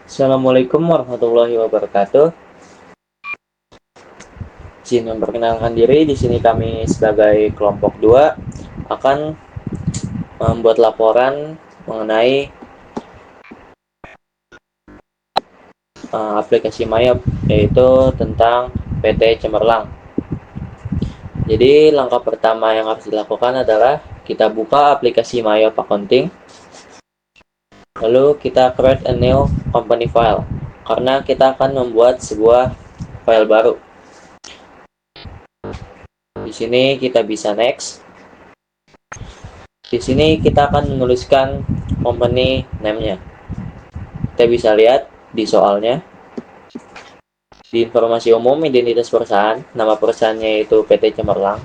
Assalamualaikum warahmatullahi wabarakatuh. Izin memperkenalkan diri, di sini kami sebagai kelompok 2 akan membuat laporan mengenai aplikasi Mayop, yaitu tentang PT Cemerlang. Jadi langkah pertama yang harus dilakukan adalah kita buka aplikasi Mayop Accounting. Lalu kita create a new company file, karena kita akan membuat sebuah file baru. Di sini kita bisa next. Di sini kita akan menuliskan company name-nya. Kita bisa lihat di soalnya. Di informasi umum, identitas perusahaan, nama perusahaannya yaitu PT Cemerlang.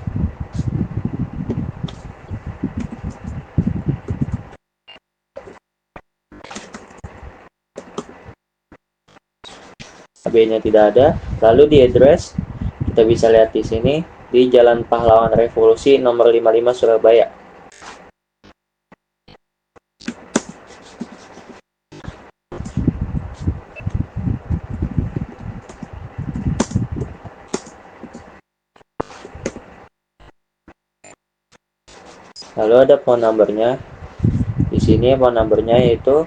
AB-nya tidak ada. Lalu di address, kita bisa lihat di sini di Jalan Pahlawan Revolusi nomor 55 Surabaya. Lalu ada phone number-nya. Di sini phone number-nya yaitu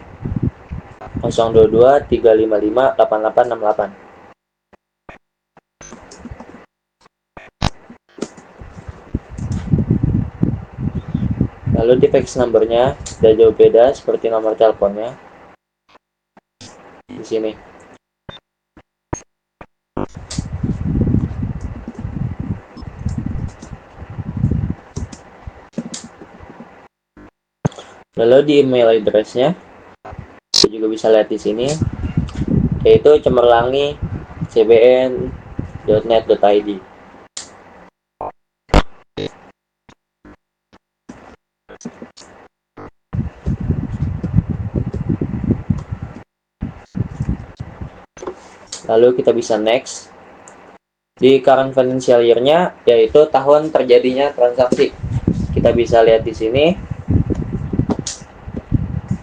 022 355 8868. Lalu di fax number-nya sudah jauh beda seperti nomor teleponnya. Di sini. Lalu di email address-nya kita juga bisa lihat di sini, yaitu cemerlangi@cbn.net.id. Lalu kita bisa next. Di current financial year-nya yaitu tahun terjadinya transaksi. Kita bisa lihat di sini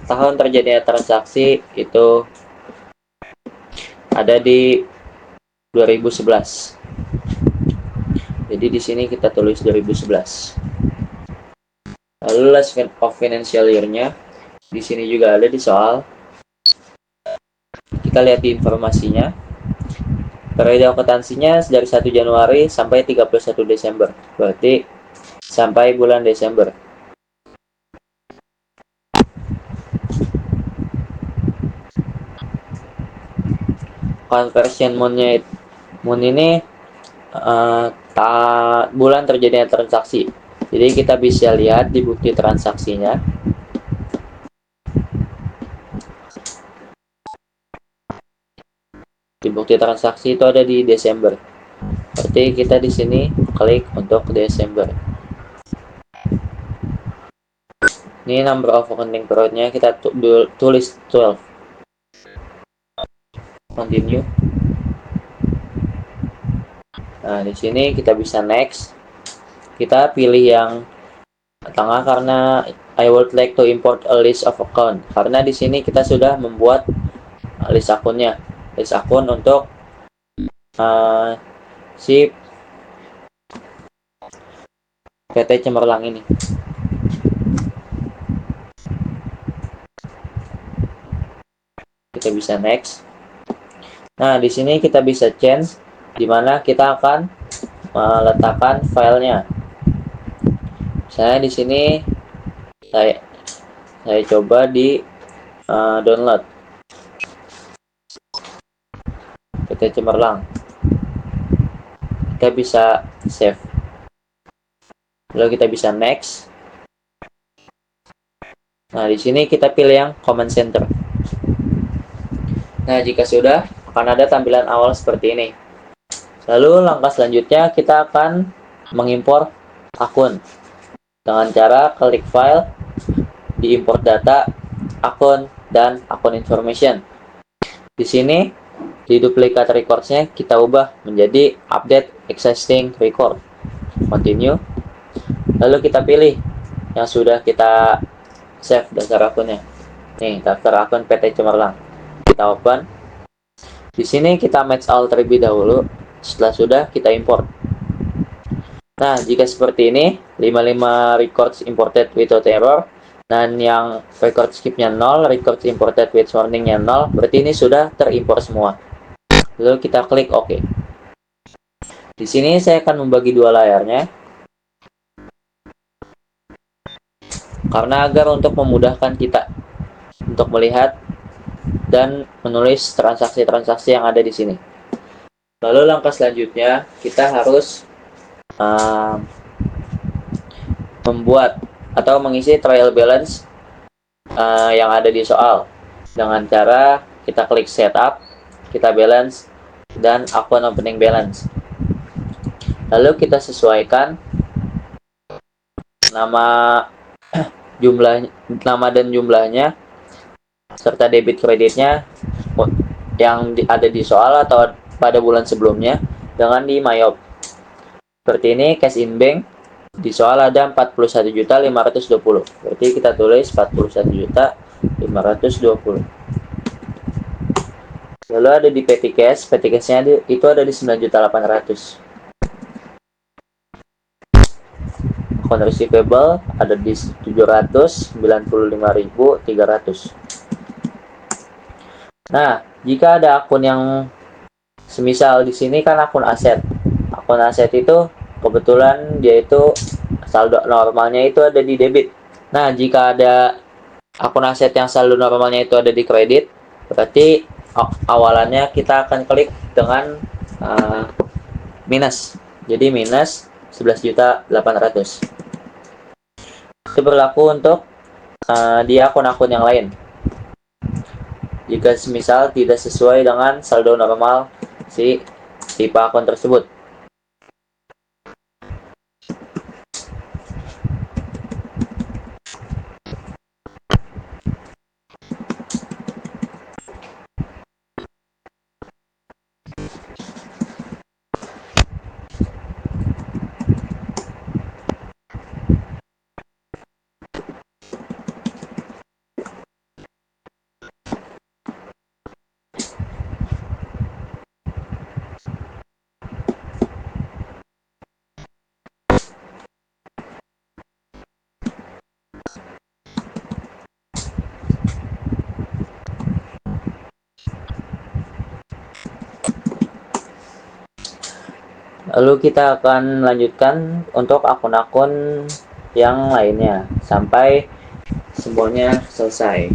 tahun terjadinya transaksi itu ada di 2011. Jadi di sini kita tulis 2011. Lalu last of financial year-nya di sini juga ada di soal. Kita lihat di informasinya. Periode akuntansinya dari 1 Januari sampai 31 Desember. Berarti sampai bulan Desember. Conversion moon ini bulan terjadinya transaksi. Jadi kita bisa lihat di bukti transaksinya. Di bukti transaksi itu ada di Desember. Berarti kita di sini klik untuk Desember. Ini number of accounting period-nya kita tulis 12. Continue. Nah, di sini kita bisa next. Kita pilih yang tengah karena I would like to import a list of account. Karena di sini kita sudah membuat list akunnya. List akun untuk si PT Cemerlang ini. Kita bisa next. Nah, di sini kita bisa change di mana kita akan meletakkan filenya. Misalnya di sini saya coba di download PT Cemerlang. Kita bisa save. Lalu kita bisa next. Nah, di sini kita pilih yang command center. Nah, jika sudah, akan ada tampilan awal seperti ini. Lalu langkah selanjutnya kita akan mengimpor akun dengan cara klik file, diimport data, akun, dan akun information. Di sini di duplicate records-nya kita ubah menjadi update existing record. Continue. Lalu kita pilih yang sudah kita save daftar akunnya. Nih, daftar akun PT Cemerlang. Kita kita open. Di sini kita match all terlebih dahulu. Setelah sudah, kita import. Nah, jika seperti ini, 55 records imported without error, dan yang record skipnya 0, record imported with warningnya 0, berarti ini sudah terimpor semua. Lalu kita klik OK. Di sini saya akan membagi dua layarnya, karena agar untuk memudahkan kita untuk melihat dan menulis transaksi-transaksi yang ada di sini. Lalu langkah selanjutnya, kita harus membuat atau mengisi trial balance yang ada di soal dengan cara kita klik setup, kita balance, dan akun opening balance. Lalu kita sesuaikan nama dan jumlahnya serta debit kreditnya yang ada di soal atau pada bulan sebelumnya dengan di MyOp. Seperti ini, cash in bank di soal ada 41.520. Berarti kita tulis 41.520. Lalu ada di petty cash, nya itu ada di 9.800. Account receivable ada di 795.300. Nah, jika ada akun yang semisal di sini kan akun aset. Akun aset itu kebetulan dia itu saldo normalnya itu ada di debit. Nah, jika ada akun aset yang saldo normalnya itu ada di kredit, berarti awalannya kita akan klik dengan minus. Jadi minus 11.800. Itu berlaku untuk di akun-akun yang lain. Jika semisal tidak sesuai dengan saldo normal si tipe akun tersebut. Lalu kita akan lanjutkan untuk akun-akun yang lainnya sampai semuanya selesai.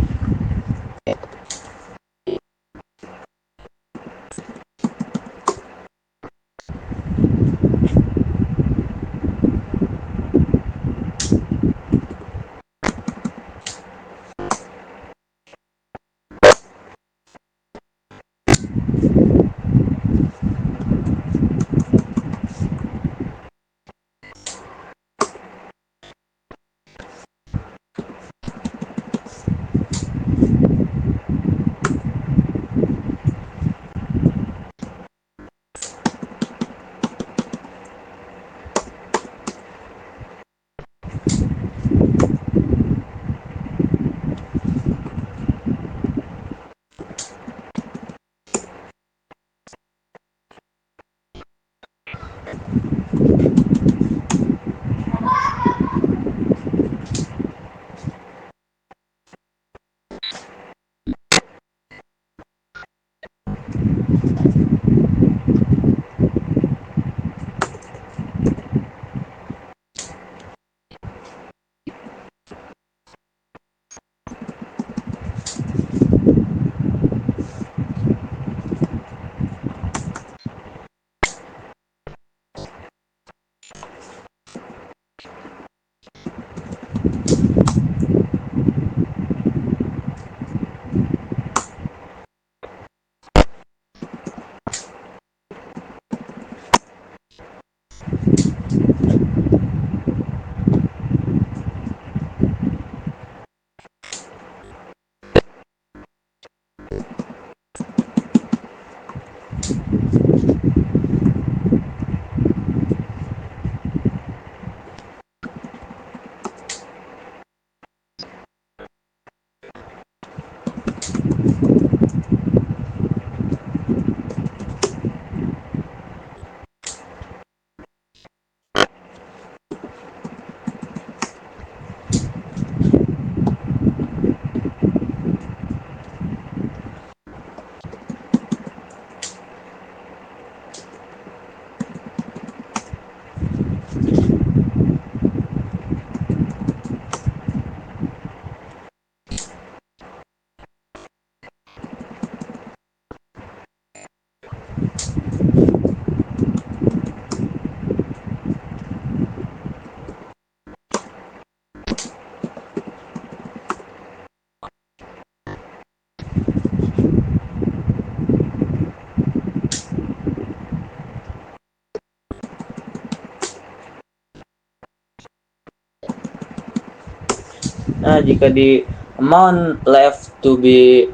Nah, jika di amount left to be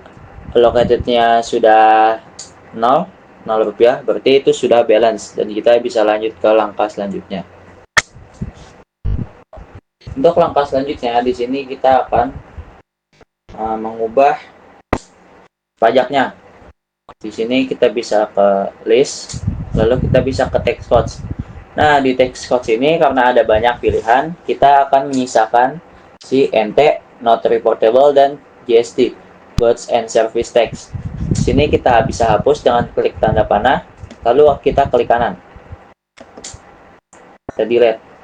allocated-nya sudah 0 rupiah, berarti itu sudah balance dan kita bisa lanjut ke langkah selanjutnya. Untuk langkah selanjutnya di sini kita akan mengubah pajaknya. Di sini kita bisa ke list, lalu kita bisa ke text codes. Nah, di text codes ini karena ada banyak pilihan, kita akan menyisakan si NT, not reportable, dan GST, goods and service tax. Di sini kita bisa hapus dengan klik tanda panah, lalu kita klik kanan. Kita delete.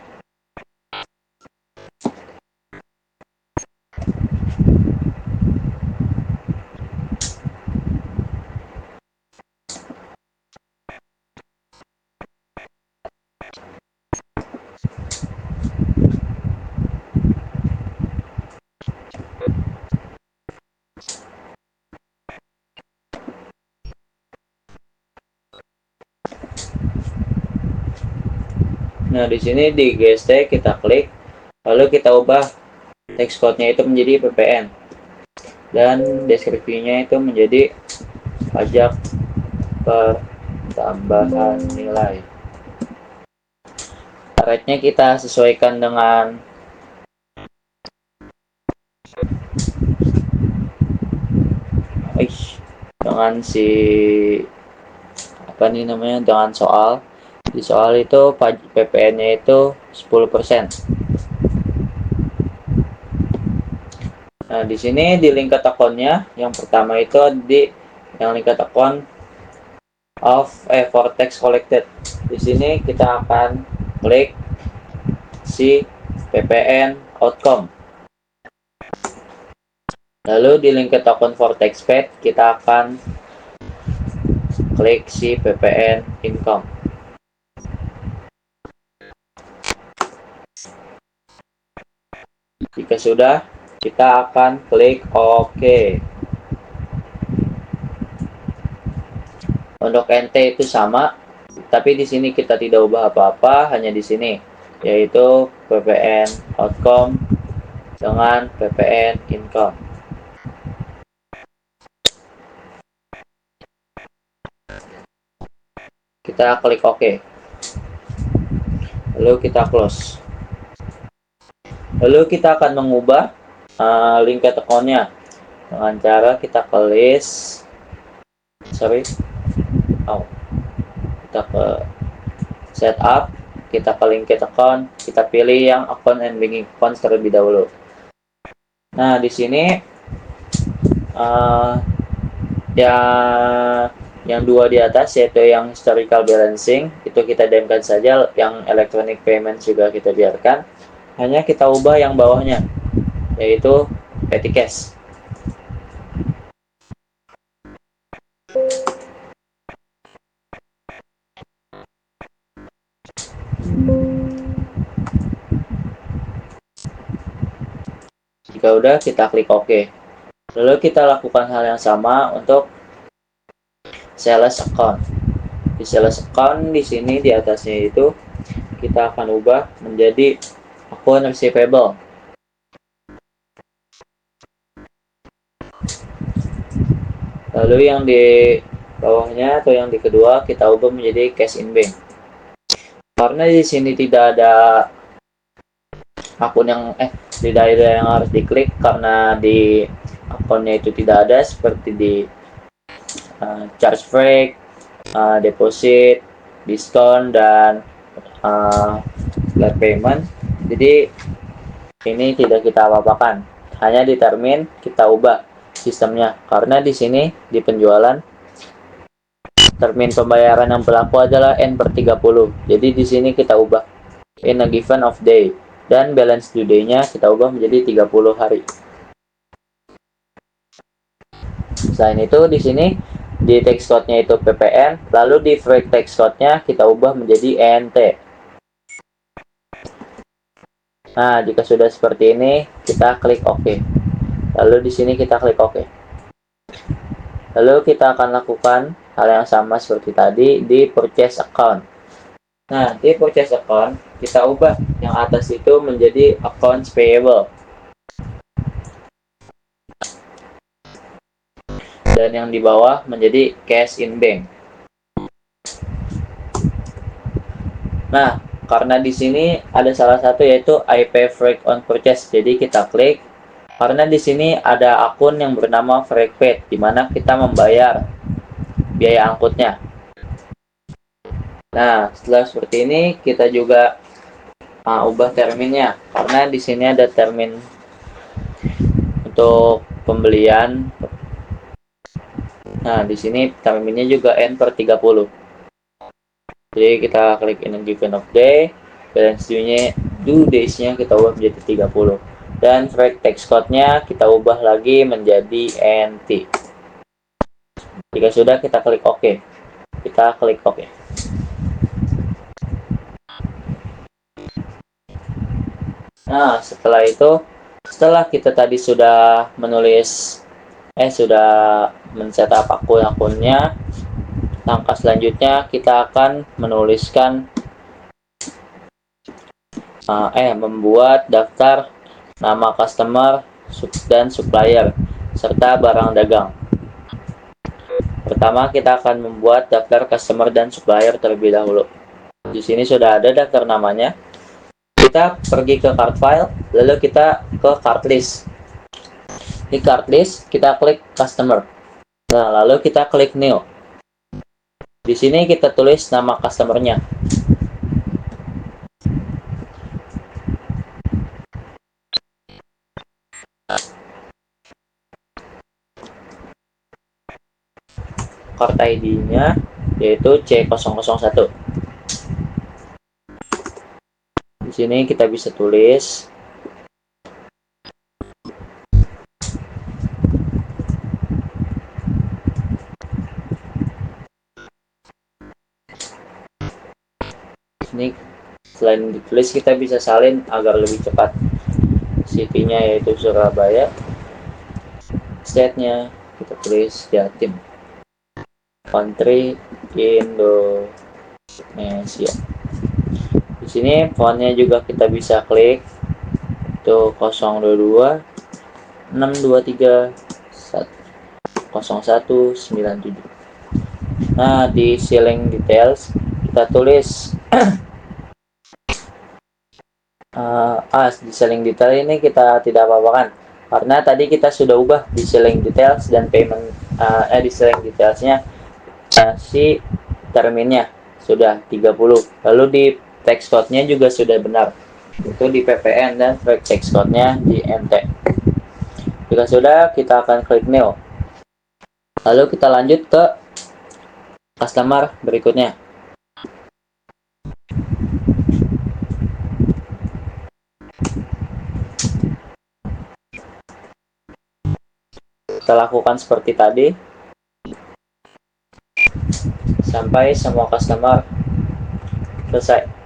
Nah, di sini di GST kita klik, lalu kita ubah text code-nya itu menjadi PPN dan deskripsinya itu menjadi pajak pertambahan nilai. Rate-nya kita sesuaikan dengan si dengan soal. Di soal itu PPN-nya itu 10%. Nah, di sini di linked account-nya yang pertama itu di yang linked account for tax collected. Di sini kita akan klik si PPN outcome. Lalu di linked account for tax paid kita akan klik si PPN income. Jika sudah, kita akan klik OK. Untuk NT itu sama, tapi di sini kita tidak ubah apa-apa, hanya di sini, yaitu PPN outcome dengan PPN income. Kita klik OK. Lalu kita close. Lalu kita akan mengubah linked account-nya dengan cara kita ke list, kita ke setup, kita ke linked account, kita pilih yang account and banking account terlebih dahulu. Nah, di sini yang dua di atas yaitu yang historical balancing itu kita diamkan saja, yang electronic payment juga kita biarkan. Hanya kita ubah yang bawahnya, yaitu petty cash. Jika udah, kita klik OK. Lalu kita lakukan hal yang sama untuk sales account. Di sales account di sini di atasnya itu kita akan ubah menjadi account receivable. Lalu yang di bawahnya atau yang di kedua kita ubah menjadi cash in bank. Karena di sini tidak ada akun yang tidak ada yang harus diklik karena di akunnya itu tidak ada seperti di charge break, deposit, diskon, dan flat payment. Jadi ini tidak kita apa-apakan, hanya di termin kita ubah sistemnya karena di sini di penjualan termin pembayaran yang berlaku adalah N/30. Jadi di sini kita ubah in a given of day dan balance due day-nya kita ubah menjadi 30 hari. Selain itu di sini di text code-nya itu PPN, lalu di free text code-nya kita ubah menjadi ENT. Nah, jika sudah seperti ini, kita klik OK. Lalu di sini kita klik OK. Lalu kita akan lakukan hal yang sama seperti tadi di purchase account. Nah, di purchase account kita ubah yang atas itu menjadi accounts payable. dan yang di bawah menjadi cash in bank. Nah, karena di sini ada salah satu yaitu I pay Freak on purchase. Jadi kita klik karena di sini ada akun yang bernama FreakPaid di mana kita membayar biaya angkutnya. Nah, setelah seperti ini kita juga ubah terminnya karena di sini ada termin untuk pembelian. Nah, di sini terminnya juga N per 30. Jadi kita klik in given of day, balance due days-nya kita ubah menjadi 30. Dan frag text code-nya kita ubah lagi menjadi NT. Jika sudah, kita klik OK. Kita klik OK. Nah, setelah itu, setelah kita tadi sudah menulis, sudah men-setup akun-akunnya, langkah selanjutnya kita akan menuliskan membuat daftar nama customer dan supplier serta barang dagang. Pertama kita akan membuat daftar customer dan supplier terlebih dahulu. Di sini sudah ada daftar namanya. Kita pergi ke cart file, lalu kita ke cart list. Di cart list kita klik customer. Nah, lalu kita klik new. Di sini kita tulis nama customernya. Cart ID-nya yaitu C001. Di sini kita bisa tulis ini. Selain ditulis kita bisa salin agar lebih cepat. City-nya yaitu Surabaya, state-nya kita tulis Jatim, country Indonesia. Di sini fontnya juga kita bisa klik itu 022 623 0197. Nah, di selling details kita tulis di selling detail ini kita tidak apa-apa kan, karena tadi kita sudah ubah di selling details dan payment di selling detailsnya si terminnya sudah 30, lalu di text code-nya juga sudah benar, itu di PPN dan text code-nya di MT. Jika sudah, kita akan klik new, lalu kita lanjut ke customer berikutnya. Kita lakukan seperti tadi sampai semua customer selesai.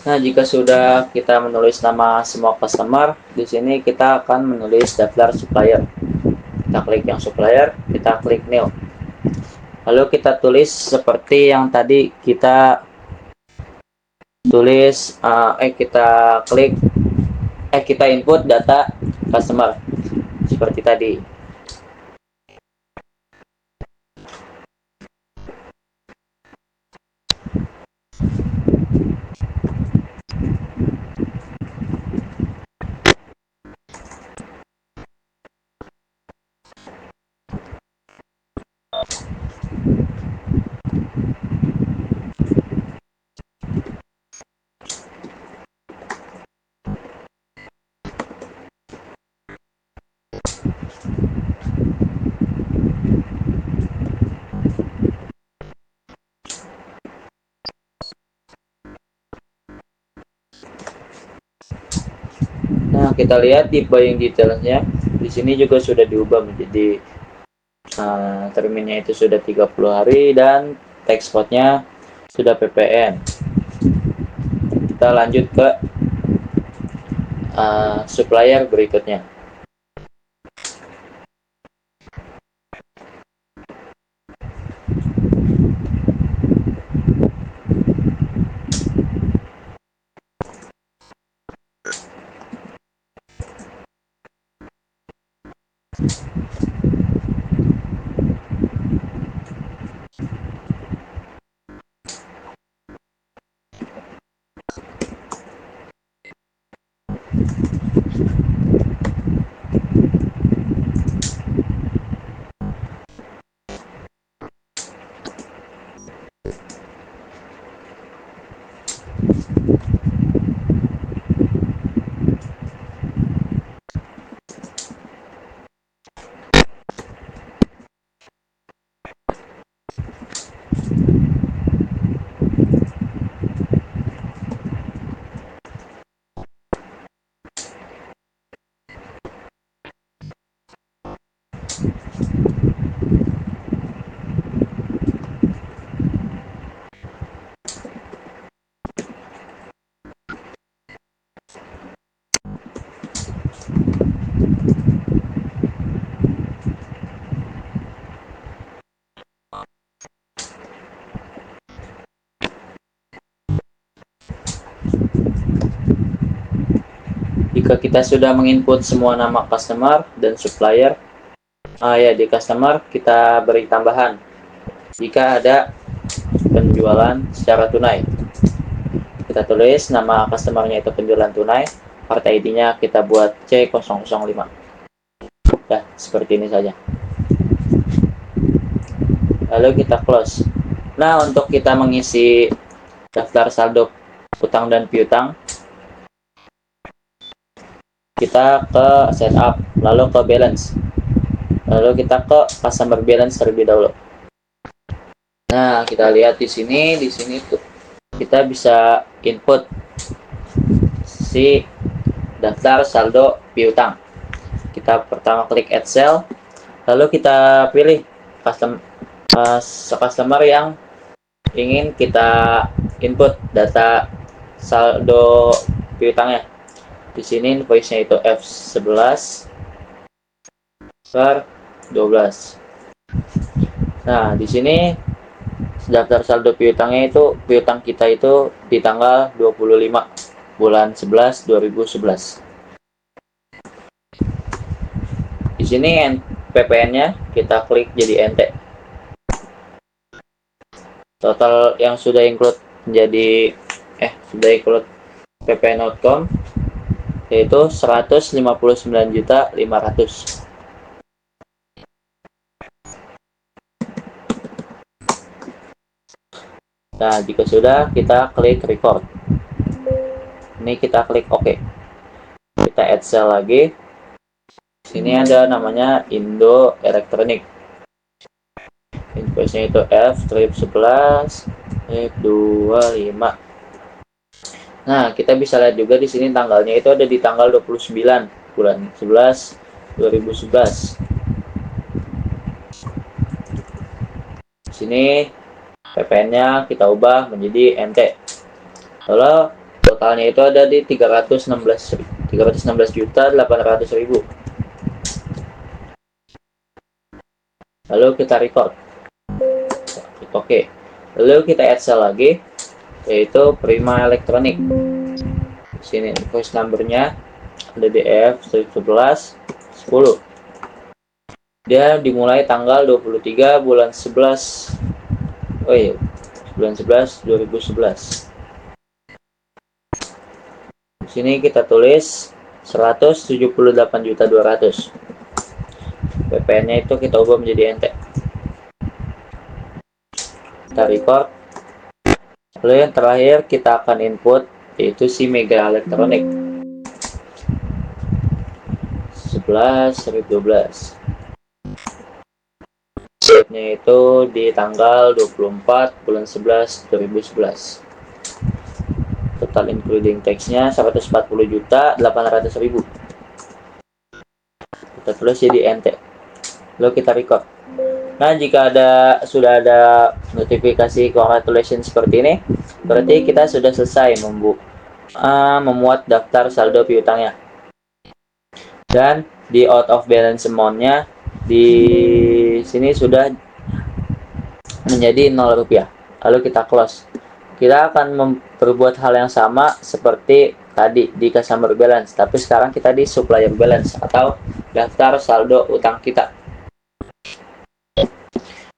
Nah, jika sudah kita menulis nama semua customer, di sini kita akan menulis daftar supplier. Kita klik yang supplier, kita klik new. Lalu kita tulis seperti yang tadi kita tulis, kita input data customer seperti tadi. Nah, kita lihat di buying detailsnya, di sini juga sudah diubah menjadi terminnya itu sudah 30 hari dan text code-nya sudah ppn. Kita lanjut ke supplier berikutnya. Jika kita sudah menginput semua nama customer dan supplier, di customer kita beri tambahan jika ada penjualan secara tunai. Kita tulis nama customernya itu penjualan tunai, part ID-nya kita buat C005. Nah, seperti ini saja. Lalu kita close. Nah, untuk kita mengisi daftar saldo utang dan piutang, kita ke setup, lalu ke balance, lalu kita ke customer balance terlebih dahulu. Nah, kita lihat di sini tuh kita bisa input si daftar saldo piutang. Kita pertama klik add cell, lalu kita pilih customer yang ingin kita input data saldo piutangnya. Di sini invoice-nya itu F11 per 12. Nah, di sini daftar saldo piutangnya itu, piutang kita itu di tanggal 25 bulan 11 2011. Di sini PPN-nya kita klik jadi NT. Total yang sudah include menjadi sudah include PPN outcome yaitu 159.500.000. Nah, jika sudah, kita klik record. Ini kita klik OK. Kita add cell lagi. Sini ada namanya Indo Elektronik. Invoice-nya itu F-11 F25. Nah, kita bisa lihat juga di sini tanggalnya itu ada di tanggal 29 bulan 11 2011. Di sini PPN-nya kita ubah menjadi NT. Lalu totalnya itu ada di 316.800.000. Lalu kita record. Oke. Lalu kita add cell lagi, yaitu Prima Elektronik. Di sini invoice number-nya ada di F11 10. Dia dimulai tanggal 23 bulan 11. Bulan 11 2011. Di sini kita tulis 178.200.000. PPN-nya itu kita ubah menjadi NT. Kita record. Lalu yang terakhir kita akan input yaitu si Mega Elektronik 11.012. Date-nya itu di tanggal 24 bulan 11 2011. Total including tax-nya 140.800.000. Kita tulis jadi NT. Lalu kita record. Nah, jika sudah ada notifikasi congratulations seperti ini, berarti kita sudah selesai memuat daftar saldo piutangnya. Dan di out of balance amount-nya di sini sudah menjadi 0 rupiah. Lalu kita close. Kita akan memperbuat hal yang sama seperti tadi di customer balance, tapi sekarang kita di supplier balance atau daftar saldo utang kita.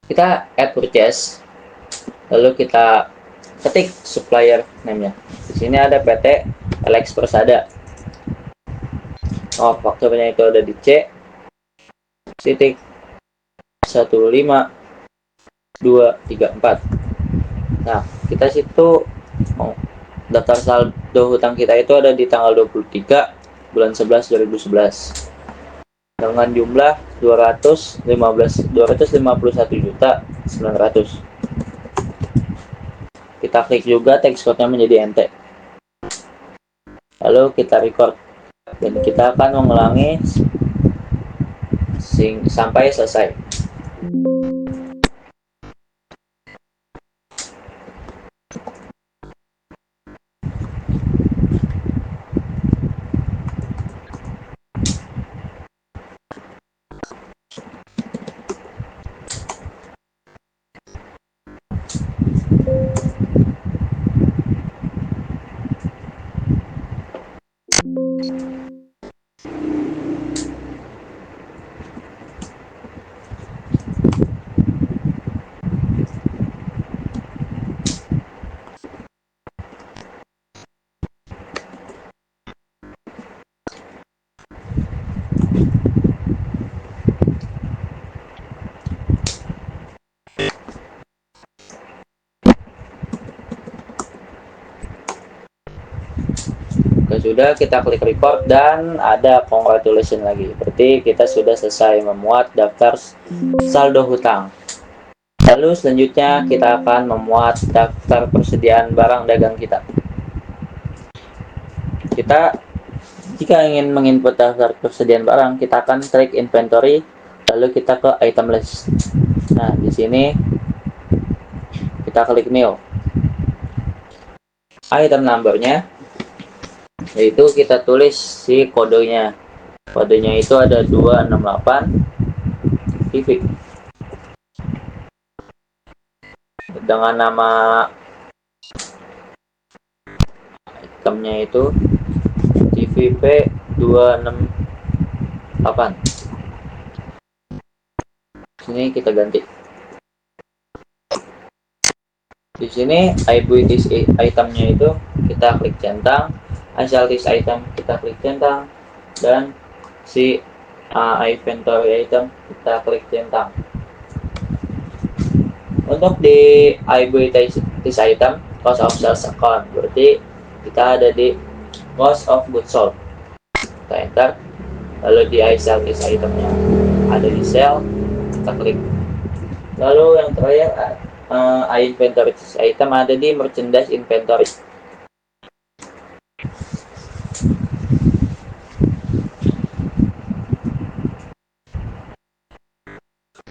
Kita add purchase, lalu kita ketik supplier name-nya. Di sini ada PT Alex Persada. Fakturnya itu ada di C titik 15234. Nah, kita situ daftar saldo hutang kita itu ada di tanggal 23 bulan 11 2011 dengan jumlah 251.900.000. Kita klik juga text code-nya menjadi NT. Lalu kita record dan kita akan mengulangi sampai selesai. Sudah, kita klik record dan ada congratulations lagi. Berarti kita sudah selesai memuat daftar saldo hutang. Lalu selanjutnya kita akan memuat daftar persediaan barang dagang kita. Jika ingin menginput daftar persediaan barang, kita akan klik inventory, lalu kita ke item list. Nah, di sini kita klik new. Item number-nya yaitu kita tulis si kodenya itu ada 268 TV. dengan nama itemnya itu TVP 268. Sini kita ganti. Di sini abilities itemnya itu kita klik centang, asal this item kita klik centang, dan si inventory item kita klik centang. Untuk di abilities item cost of sales account, berarti kita ada di cost of goods sold. Kita enter. Lalu di sell this itemnya ada di sell, kita klik. Lalu yang terakhir inventory item ada di merchandise inventory.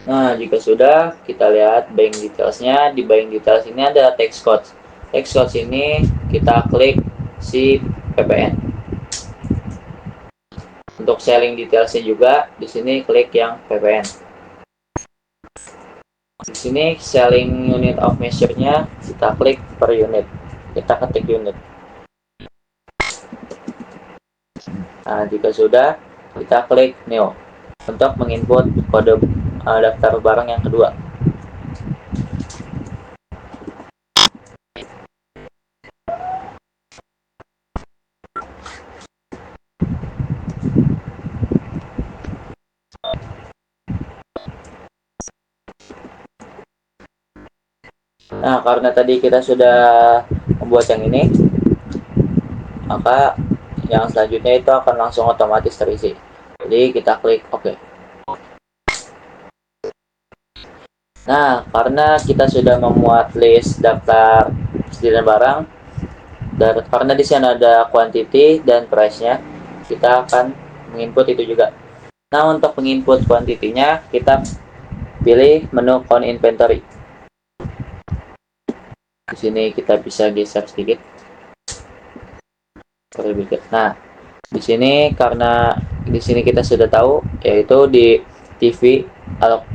Nah, jika sudah, kita lihat buying detailsnya. Di buying details ini ada text code. Text code ini kita klik si PPN. Untuk selling detailsnya juga, di sini klik yang PPN. Di sini selling unit of measure-nya kita klik per unit. Kita ketik unit. Nah, jika sudah, kita klik new untuk menginput kode daftar barang yang kedua. Nah, karena tadi kita sudah membuat yang ini, maka yang selanjutnya itu akan langsung otomatis terisi. Jadi kita klik OK. Nah, karena kita sudah memuat list daftar persediaan barang, dan karena di sini ada quantity dan price-nya, kita akan menginput itu juga. Nah, untuk menginput quantity-nya, kita pilih menu count inventory. Di sini kita bisa geser sedikit. Nah, di sini karena di sini kita sudah tahu, yaitu di TV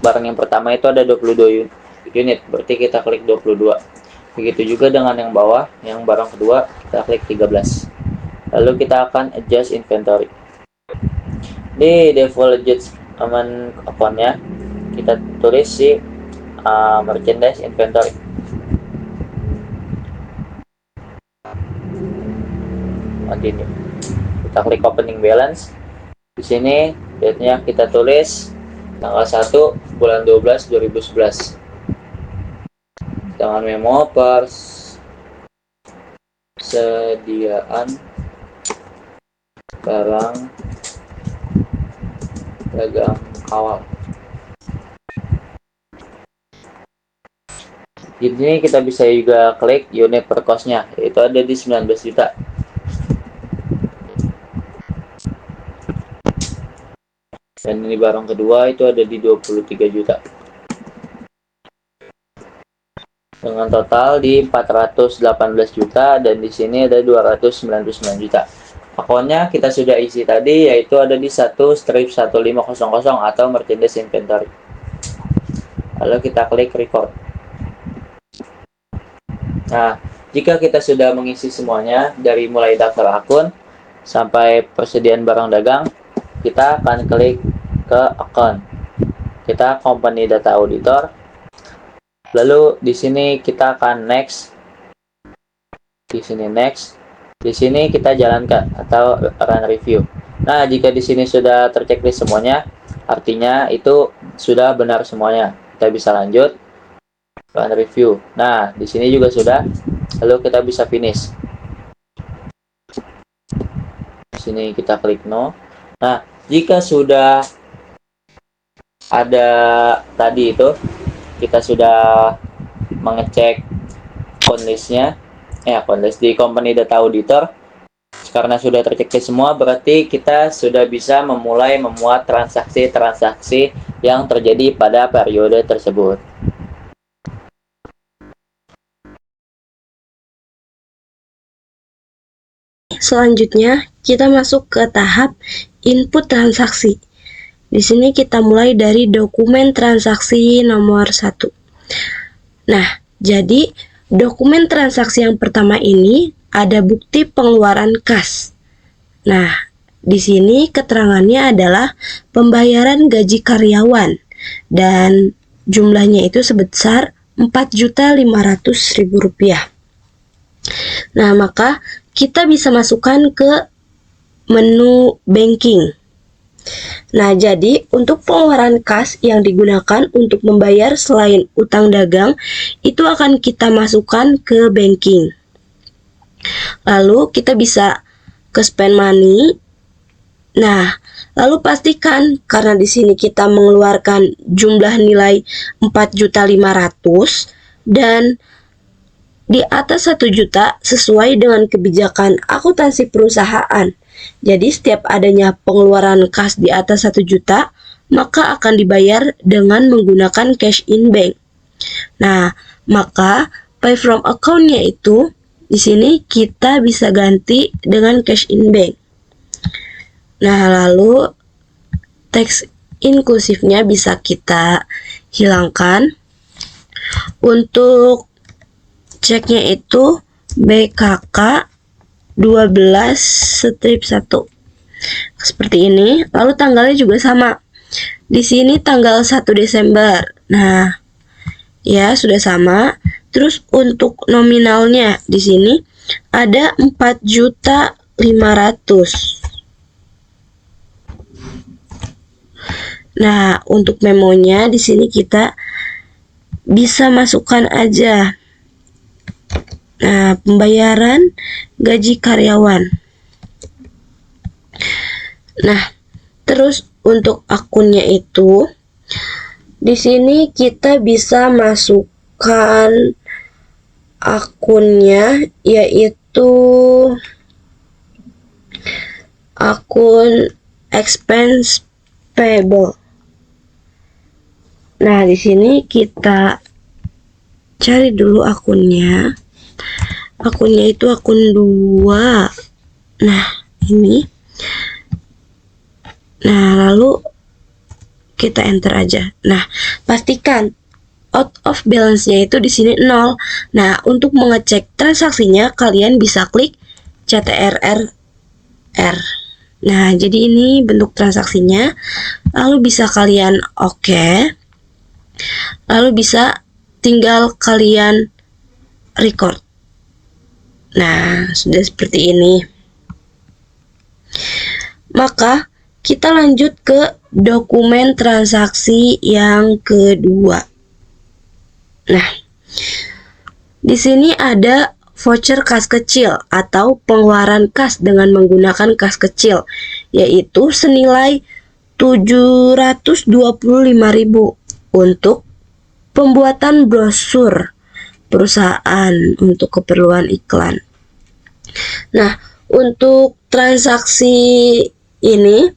barang yang pertama itu ada 22 unit, berarti kita klik 22. Begitu juga dengan yang bawah, yang barang kedua kita klik 13. Lalu kita akan adjust inventory. Di default adjustment account-nya kita tulis si merchandise inventory. Continue. Kita klik opening balance. Di sini date-nya kita tulis tanggal 1 bulan 12 2011. Dengan memo persediaan barang dagang awal. Di sini kita bisa juga klik unit per cost-nya, yaitu ada di 19 juta. Dan ini barang kedua itu ada di 23 juta. Dengan total di 418 juta, dan di sini ada 299 juta. Akunnya kita sudah isi tadi, yaitu ada di 1/1500 atau merchandise inventory. Lalu kita klik record. Nah, jika kita sudah mengisi semuanya dari mulai daftar akun sampai persediaan barang dagang, kita akan klik ke account. Kita company data auditor. Lalu di sini kita akan next. Di sini next. Di sini kita jalankan atau run review. Nah, jika di sini sudah terchecklist semuanya, artinya itu sudah benar semuanya. Kita bisa lanjut run review. Nah, di sini juga sudah. Lalu kita bisa finish. Di sini kita klik no. Nah, jika sudah ada tadi itu, kita sudah mengecek account list-nya, account list di company data auditor. Karena sudah tercek semua, berarti kita sudah bisa memulai memuat transaksi-transaksi yang terjadi pada periode tersebut. Selanjutnya, kita masuk ke tahap input transaksi. Di sini kita mulai dari dokumen transaksi nomor 1. Nah, Jadi, dokumen transaksi yang pertama ini ada bukti pengeluaran kas. Nah, di sini keterangannya adalah pembayaran gaji karyawan dan jumlahnya itu sebesar Rp4.500.000. Nah, maka kita bisa masukkan ke menu banking. Nah, jadi untuk pengeluaran kas yang digunakan untuk membayar selain utang dagang, itu akan kita masukkan ke banking. Lalu kita bisa ke spend money. Nah, lalu pastikan karena di sini kita mengeluarkan jumlah nilai 4.500.000 dan di atas 1 juta sesuai dengan kebijakan akuntansi perusahaan. Jadi setiap adanya pengeluaran kas di atas 1 juta, maka akan dibayar dengan menggunakan cash in bank. Nah, maka pay from account-nya itu di sini kita bisa ganti dengan cash in bank. Nah, lalu teks inklusifnya bisa kita hilangkan. Untuk ceknya itu BKK 12/1 seperti ini. Lalu tanggalnya juga sama. Di sini tanggal 1 Desember. Nah, ya sudah sama. Terus untuk nominalnya di sini ada 4.500.000. Nah, untuk memonya di sini kita bisa masukkan aja. Nah, pembayaran gaji karyawan. Nah, terus untuk akunnya itu di sini kita bisa masukkan akunnya, yaitu akun expense payable. Nah, di sini kita cari dulu akunnya. Akunnya itu akun 2. Nah, ini. Nah, lalu kita enter aja. Nah, pastikan out of balance-nya itu di sini 0. Nah, untuk mengecek transaksinya kalian bisa klik CTRL R. Nah, jadi ini bentuk transaksinya. Lalu bisa kalian oke. Lalu bisa tinggal kalian record. Nah, sudah seperti ini. Maka kita lanjut ke dokumen transaksi yang kedua. Nah, di sini ada voucher kas kecil atau pengeluaran kas dengan menggunakan kas kecil, yaitu senilai 725.000 untuk pembuatan brosur perusahaan untuk keperluan iklan. Nah, untuk transaksi ini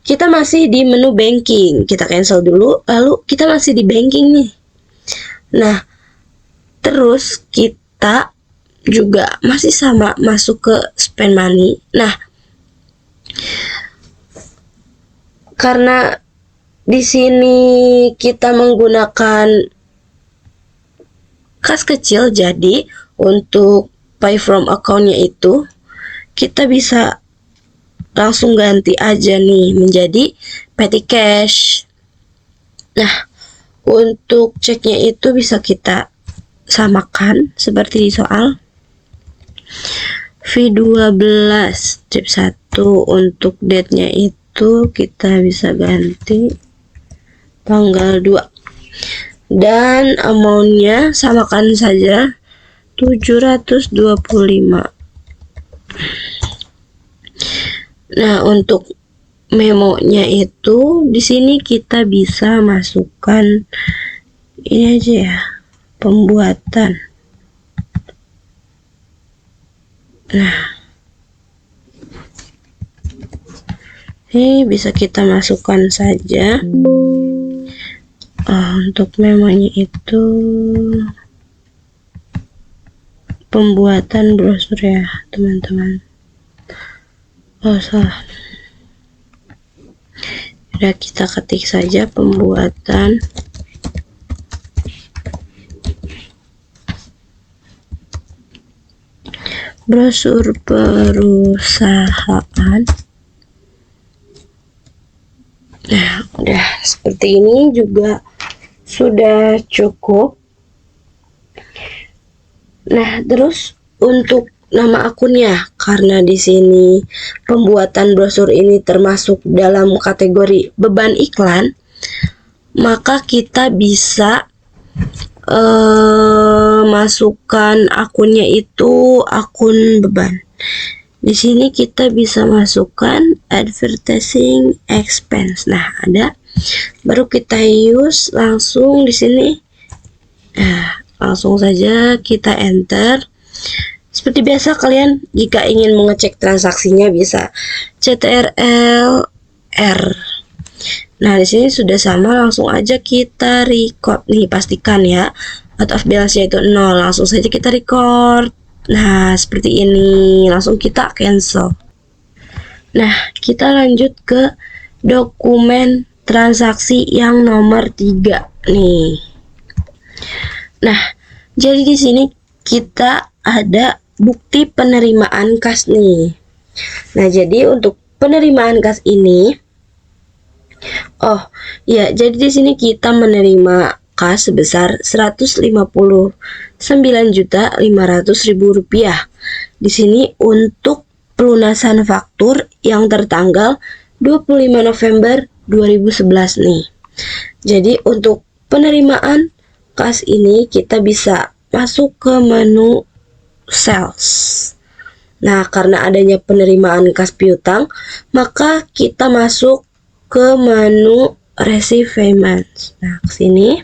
kita masih di menu banking. Kita cancel dulu, lalu kita masih di banking nih. Nah, terus kita juga masih sama masuk ke spend money. Nah, karena di sini kita menggunakan kas kecil, jadi untuk pay from account-nya itu kita bisa langsung ganti aja nih menjadi petty cash. Nah, untuk ceknya itu bisa kita samakan seperti di soal. V12 strip 1 untuk date-nya itu kita bisa ganti tanggal 2. Dan amount-nya samakan saja 725. Nah, untuk memonya itu di sini kita bisa masukkan ini aja ya, pembuatan. Nah, ini bisa kita masukkan saja. Untuk memonya itu pembuatan brosur ya teman-teman. Salah. Udah, kita ketik saja pembuatan brosur perusahaan. Nah, udah seperti ini juga sudah cukup. Nah, terus untuk nama akunnya, karena di sini pembuatan brosur ini termasuk dalam kategori beban iklan, maka kita bisa masukkan akunnya itu akun beban. Di sini kita bisa masukkan advertising expense. Nah, ada. Baru kita use langsung di sini. Langsung saja kita enter. Seperti biasa, kalian jika ingin mengecek transaksinya bisa CTRL R. Nah, di sini sudah sama, langsung aja kita record. Nih, pastikan ya out of balance-nya itu 0. Langsung saja kita record. Nah, seperti ini. Langsung kita cancel. Nah, kita lanjut ke dokumen transaksi yang nomor 3 nih. Nah, jadi di sini kita ada bukti penerimaan kas nih. Nah, jadi untuk penerimaan kas ini, jadi di sini kita menerima kas sebesar Rp159.500.000. Di sini untuk pelunasan faktur yang tertanggal 25 November 2011 nih. Jadi untuk penerimaan kas ini kita bisa masuk ke menu sales. Nah, karena adanya penerimaan kas piutang, maka kita masuk ke menu receive payments. Nah, ke sini.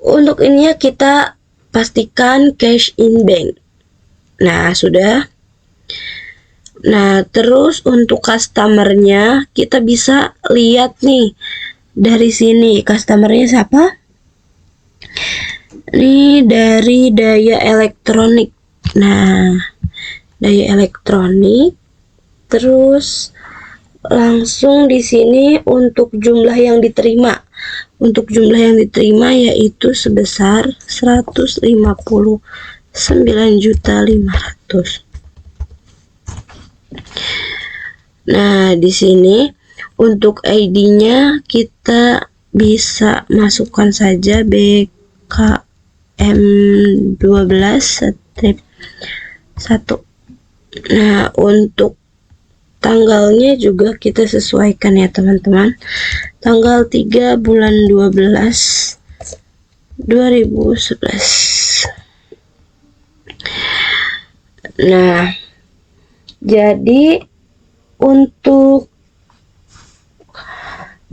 Untuk ininya kita pastikan cash in bank. Nah, sudah. Nah, terus untuk customernya kita bisa lihat nih dari sini. Customernya siapa? Ini dari Daya Elektronik. Nah, Daya Elektronik. Terus langsung di sini untuk jumlah yang diterima. Untuk jumlah yang diterima yaitu sebesar 159.500.000. Nah, di sini untuk ID-nya kita bisa masukkan saja BKM12-1. Nah, untuk tanggalnya juga kita sesuaikan ya teman-teman. Tanggal 3 bulan 12 2011. Nah, jadi untuk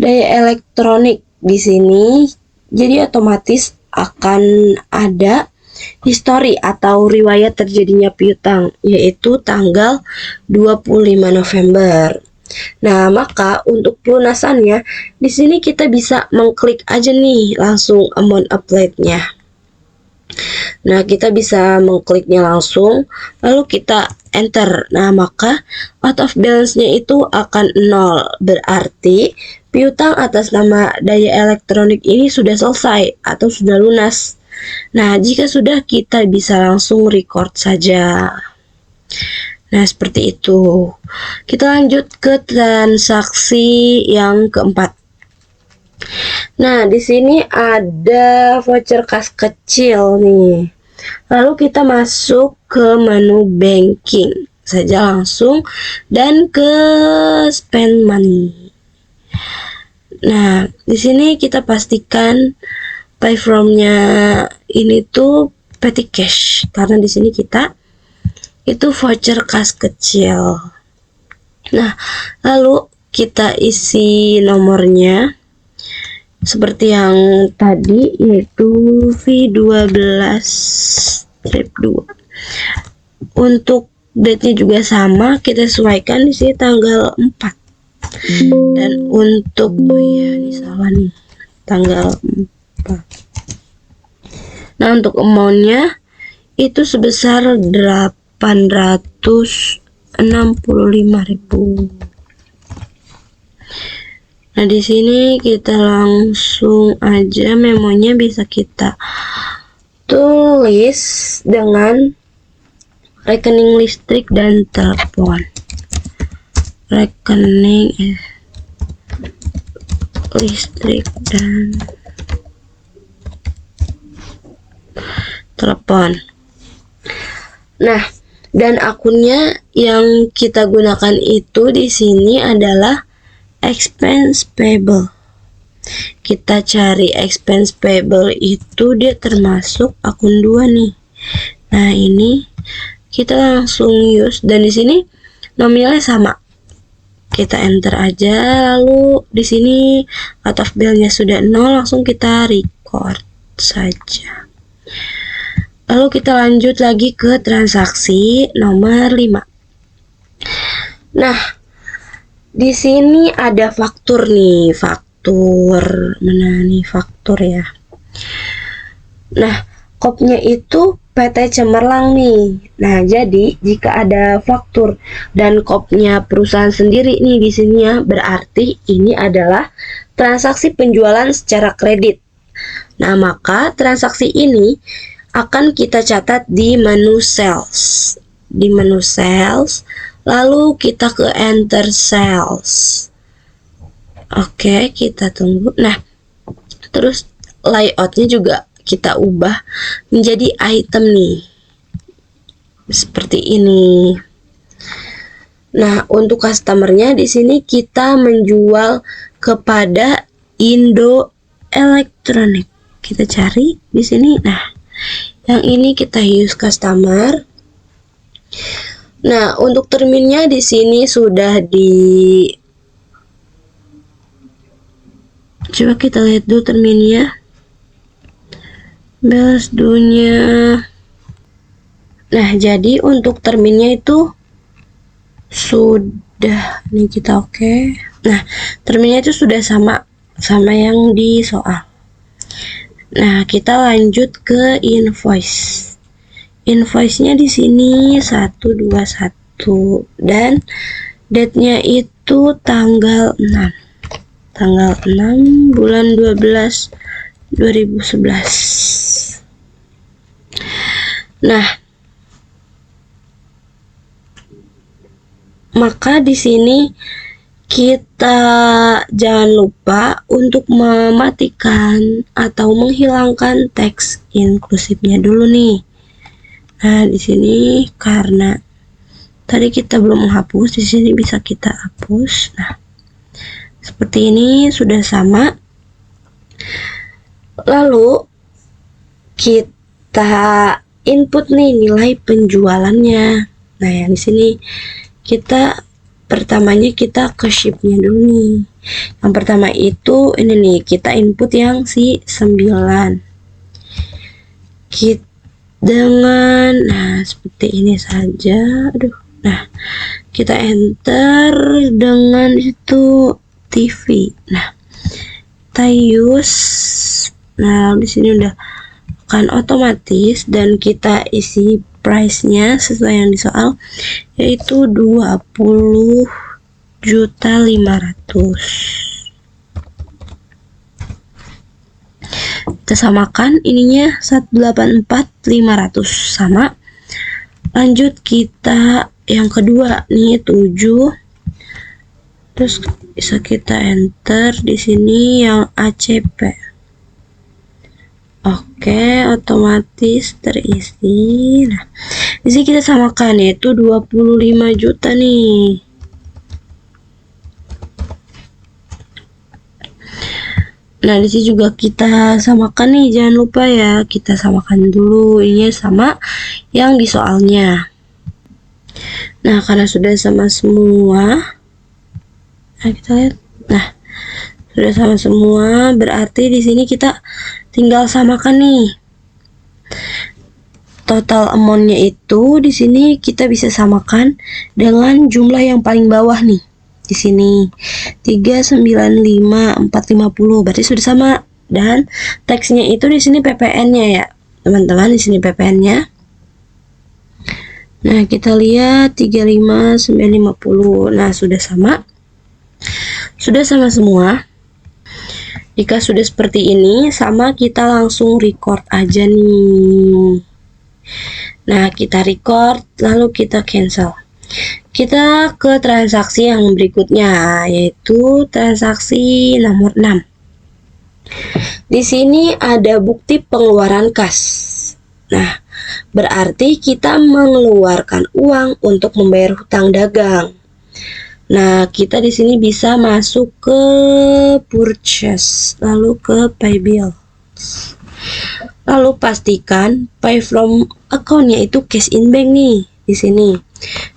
Daya Elektronik di sini jadi otomatis akan ada histori atau riwayat terjadinya piutang, yaitu tanggal 25 November. Nah, maka untuk pelunasannya di sini kita bisa mengklik aja nih langsung amount applied-nya. Nah, kita bisa mengkliknya langsung, lalu kita enter. Nah, maka out of balance-nya itu akan 0. Berarti piutang atas nama Daya Elektronik ini sudah selesai atau sudah lunas. Nah, jika sudah, kita bisa langsung record saja. Nah, seperti itu. Kita lanjut ke transaksi yang keempat. Nah, di sini ada voucher kas kecil nih. Lalu kita masuk ke menu banking saja langsung dan ke spend money. Nah, di sini kita pastikan pay from-nya ini tuh petty cash karena di sini kita itu voucher kas kecil. Nah, lalu kita isi nomornya seperti yang tadi, yaitu V12-2. Untuk date-nya juga sama, kita sesuaikan di sini tanggal 4. Dan untuk ini salah nih, tanggal 4. Nah, untuk amount-nya itu sebesar 865.000. Nah, di sini kita langsung aja memonya bisa kita tulis dengan rekening listrik dan telepon. Rekening listrik dan telepon. Nah, dan akunnya yang kita gunakan itu di sini adalah expense payable. Kita cari expense payable itu, dia termasuk akun 2 nih. Nah, ini kita langsung use, dan di sini nominalnya sama. Kita enter aja, lalu di sini cut off bill-nya sudah 0, langsung kita record saja. Lalu kita lanjut lagi ke transaksi nomor 5. Nah, di sini ada faktur nih, mana nih faktur ya. Nah, kopnya itu PT Cemerlang nih. Nah, jadi jika ada faktur dan kopnya perusahaan sendiri nih di sini ya, berarti ini adalah transaksi penjualan secara kredit. Nah, maka transaksi ini akan kita catat di menu sales. Di menu sales, lalu kita ke enter sales. Oke, kita tunggu. Nah, terus layoutnya juga kita ubah menjadi item nih, seperti ini. Nah, untuk customernya di sini kita menjual kepada Indo Elektronik. Kita cari di sini. Nah, yang ini kita use customer. Nah, untuk terminnya di sini sudah coba kita lihat dulu terminnya. Balance due-nya. Nah, jadi untuk terminnya itu sudah nih kita oke. Nah, terminnya itu sudah sama yang di soal. Nah, kita lanjut ke invoice. Invoice-nya di sini 121 dan date-nya itu tanggal 6. Tanggal 6 bulan 12 2011. Nah, maka di sini kita jangan lupa untuk mematikan atau menghilangkan teks inklusifnya dulu nih. Nah, di sini karena tadi kita belum menghapus, di sini bisa kita hapus. Nah, seperti ini sudah sama. Lalu kita input nih nilai penjualannya. Nah, yang di sini pertamanya kita ke sheet-nya dulu nih. Yang pertama itu ini nih, kita input yang si 9. Nah, seperti ini saja. Nah, kita enter dengan itu TV. Nah, kita use. Nah, di sini udah akan otomatis dan kita isi price-nya sesuai yang di soal, yaitu 20.500.000. Kita samakan ininya 184.500 sama. Lanjut kita yang kedua nih 7. Terus bisa kita enter di sini yang ACP. Oke, otomatis terisi. Nah, di sini kita samakan yaitu 25 juta nih. Nah, di sini juga kita samakan nih, jangan lupa ya, kita samakan dulu ini sama yang di soalnya. Nah, karena sudah sama semua, nah kita lihat. Nah, sudah sama semua, berarti di sini kita tinggal samakan nih. Total amount-nya itu di sini kita bisa samakan dengan jumlah yang paling bawah nih. Di sini 395.450 berarti sudah sama, dan teksnya itu di sini PPN-nya ya teman-teman, di sini PPN-nya. Nah, kita lihat 35950. Nah, sudah sama semua. Jika sudah seperti ini sama, kita langsung record aja nih. Nah, kita record, lalu kita cancel. Kita ke transaksi yang berikutnya, yaitu transaksi nomor 6. Di sini ada bukti pengeluaran kas. Nah, berarti kita mengeluarkan uang untuk membayar hutang dagang. Nah, kita di sini bisa masuk ke purchase, lalu ke pay bill. Lalu pastikan pay from account-nya itu cash in bank nih di sini.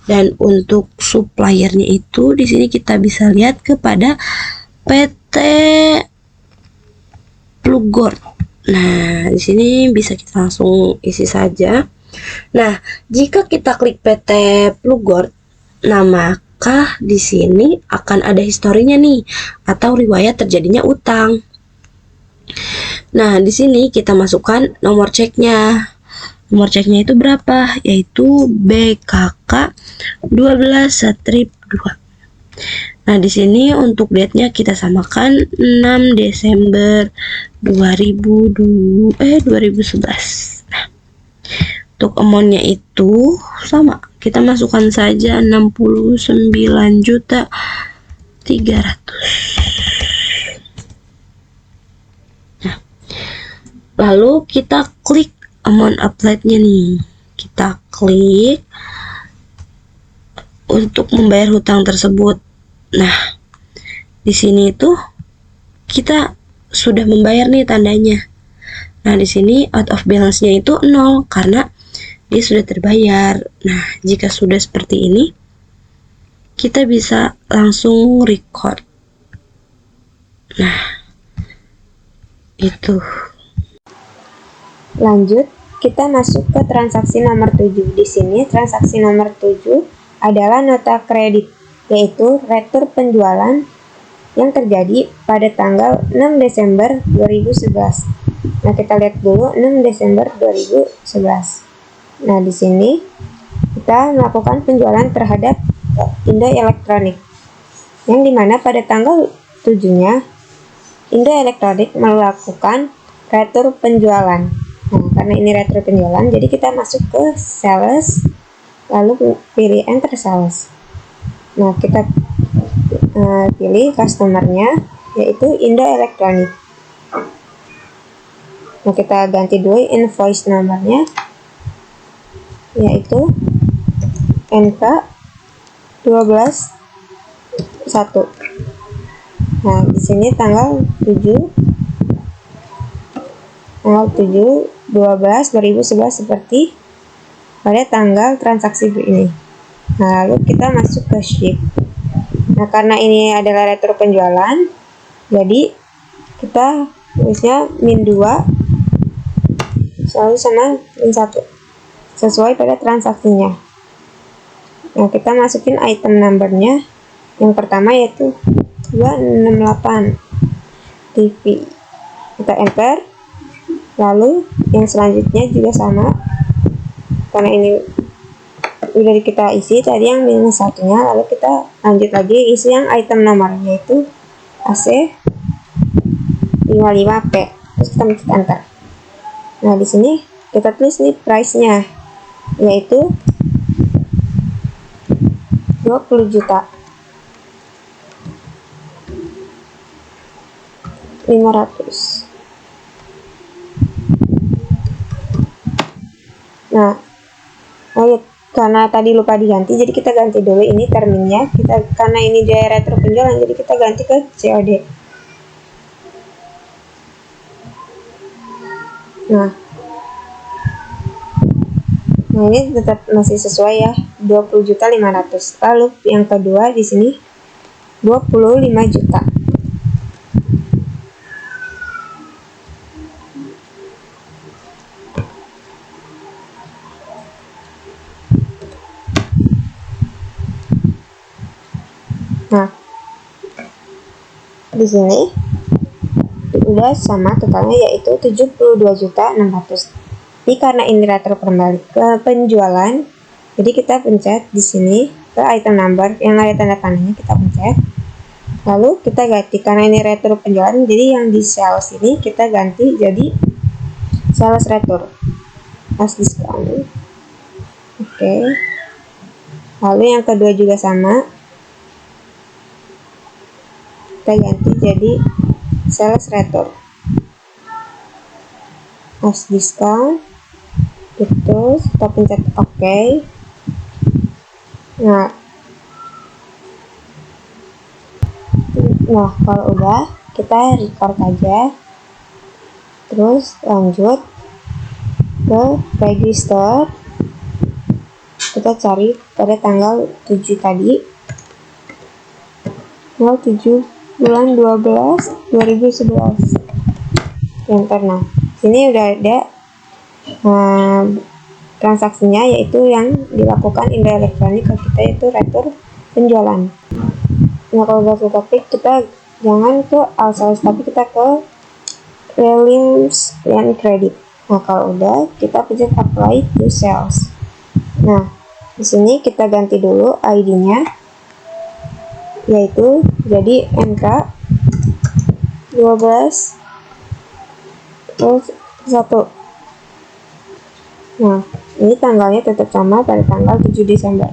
Dan untuk suppliernya itu di sini kita bisa lihat kepada PT Plugord. Nah, di sini bisa kita langsung isi saja. Nah, jika kita klik PT Plugord, nah maka di sini akan ada historinya nih atau riwayat terjadinya utang. Nah, di sini kita masukkan nomor ceknya. Nomor ceknya itu berapa? Yaitu BKK 12/2. Nah, di sini untuk date-nya kita samakan 6 Desember 2011. Nah, untuk amount-nya itu sama. Kita masukkan saja 69.300.000. Lalu kita klik amount applied-nya nih. Kita klik untuk membayar hutang tersebut. Nah, di sini tuh kita sudah membayar nih tandanya. Nah, di sini out of balance-nya itu 0 karena dia sudah terbayar. Nah, jika sudah seperti ini, kita bisa langsung record. Nah, itu. Lanjut, kita masuk ke transaksi nomor 7. Di sini transaksi nomor 7 adalah nota kredit, yaitu retur penjualan yang terjadi pada tanggal 6 Desember 2011. Nah, kita lihat dulu 6 Desember 2011. Nah, di sini kita melakukan penjualan terhadap Indo Elektronik, yang dimana pada tanggal 7-nya Indo Elektronik melakukan retur penjualan. Nah, karena ini retro penjualan, jadi kita masuk ke sales, lalu pilih enter sales. Nah, kita pilih customernya, yaitu Indo Elektronik. Nah, kita ganti dulu invoice nomornya, yaitu NK 12.1. Nah, di sini tanggal 7/12/2011 seperti pada tanggal transaksi ini. Nah, lalu kita masuk ke ship. Nah, karena ini adalah retro penjualan, jadi kita tulisnya -2 selalu sama -1 sesuai pada transaksinya. Nah, kita masukin item numbernya. Yang pertama yaitu 268 TV. Kita enter. Lalu yang selanjutnya juga sama, karena ini udah kita isi tadi yang -1-nya, lalu kita lanjut lagi isi yang item nomor, yaitu AC 55P. Terus kita mencet enter. Nah, di sini kita tulis nih price-nya, yaitu 20 juta 500. Nah, karena tadi lupa diganti, jadi kita ganti dulu ini terminnya. Karena ini dia retro penjualan, jadi kita ganti ke COD. Nah, ini tetap masih sesuai ya, 20.500.000. Lalu yang kedua di sini 25 juta. Nah, di sini udah sama totalnya, yaitu 72.600.000. Jadi karena ini retro kembali ke penjualan, jadi kita pencet di sini ke item number yang ada tanda panahnya, kita pencet. Lalu kita ganti, karena ini retro penjualan, jadi yang di sales ini kita ganti jadi sales retur as discount. Oke. Lalu yang kedua juga sama. Kita ganti jadi sales return. As discount. Gitu, kita pencet OK. Nah, kalau udah, kita record aja. Terus lanjut ke register. Kita cari pada tanggal 7 tadi. Tanggal 7 bulan 12 2011. Enter. Nah, sini udah ada transaksinya, yaitu yang dilakukan Indra Elektronik ke kita, yaitu retur penjualan. Nah, kalau udah selesai, kita jangan ke all sales, tapi kita ke Reliance and Credit. Nah, kalau udah, kita pencet apply to sales. Nah, di sini kita ganti dulu ID-nya, yaitu jadi NK 12 1. Nah, ini tanggalnya tetap sama pada tanggal 7 Desember.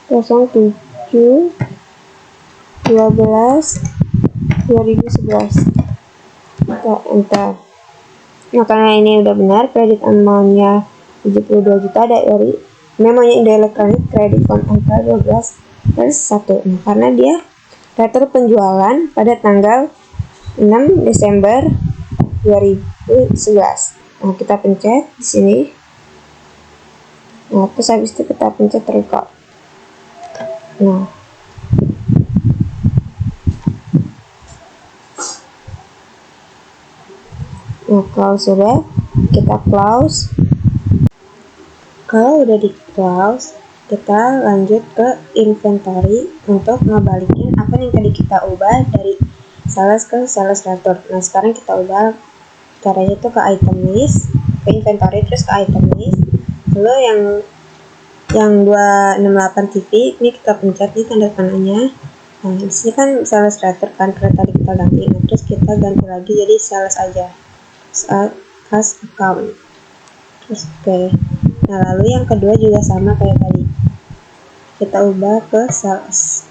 07 12 2011. Kita enter. Nah, karena ini udah benar, kredit amount-nya 72 juta dari memonya Indra Elektronik, kredit from angka 12 plus 1. Nah, karena dia retur penjualan pada tanggal 6 Desember 2011. Nah, kita pencet di sini. Nah, terus habis itu kita pencet record. Nah, kalau sudah, kita close. Kalau udah di close, kita lanjut ke inventory untuk ngebalikin apa yang tadi kita ubah dari sales ke sales return. Nah, sekarang kita ubah caranya itu ke item list, ke inventory, terus ke item list. Lalu yang 268 TV ini kita pencet nih tanda panahnya. Nah, di sini kan sales return kan, karena tadi kita ganti. Nah, terus kita ganti lagi jadi sales aja, as account. Terus oke. Nah, lalu yang kedua juga sama kayak tadi, kita ubah ke sales.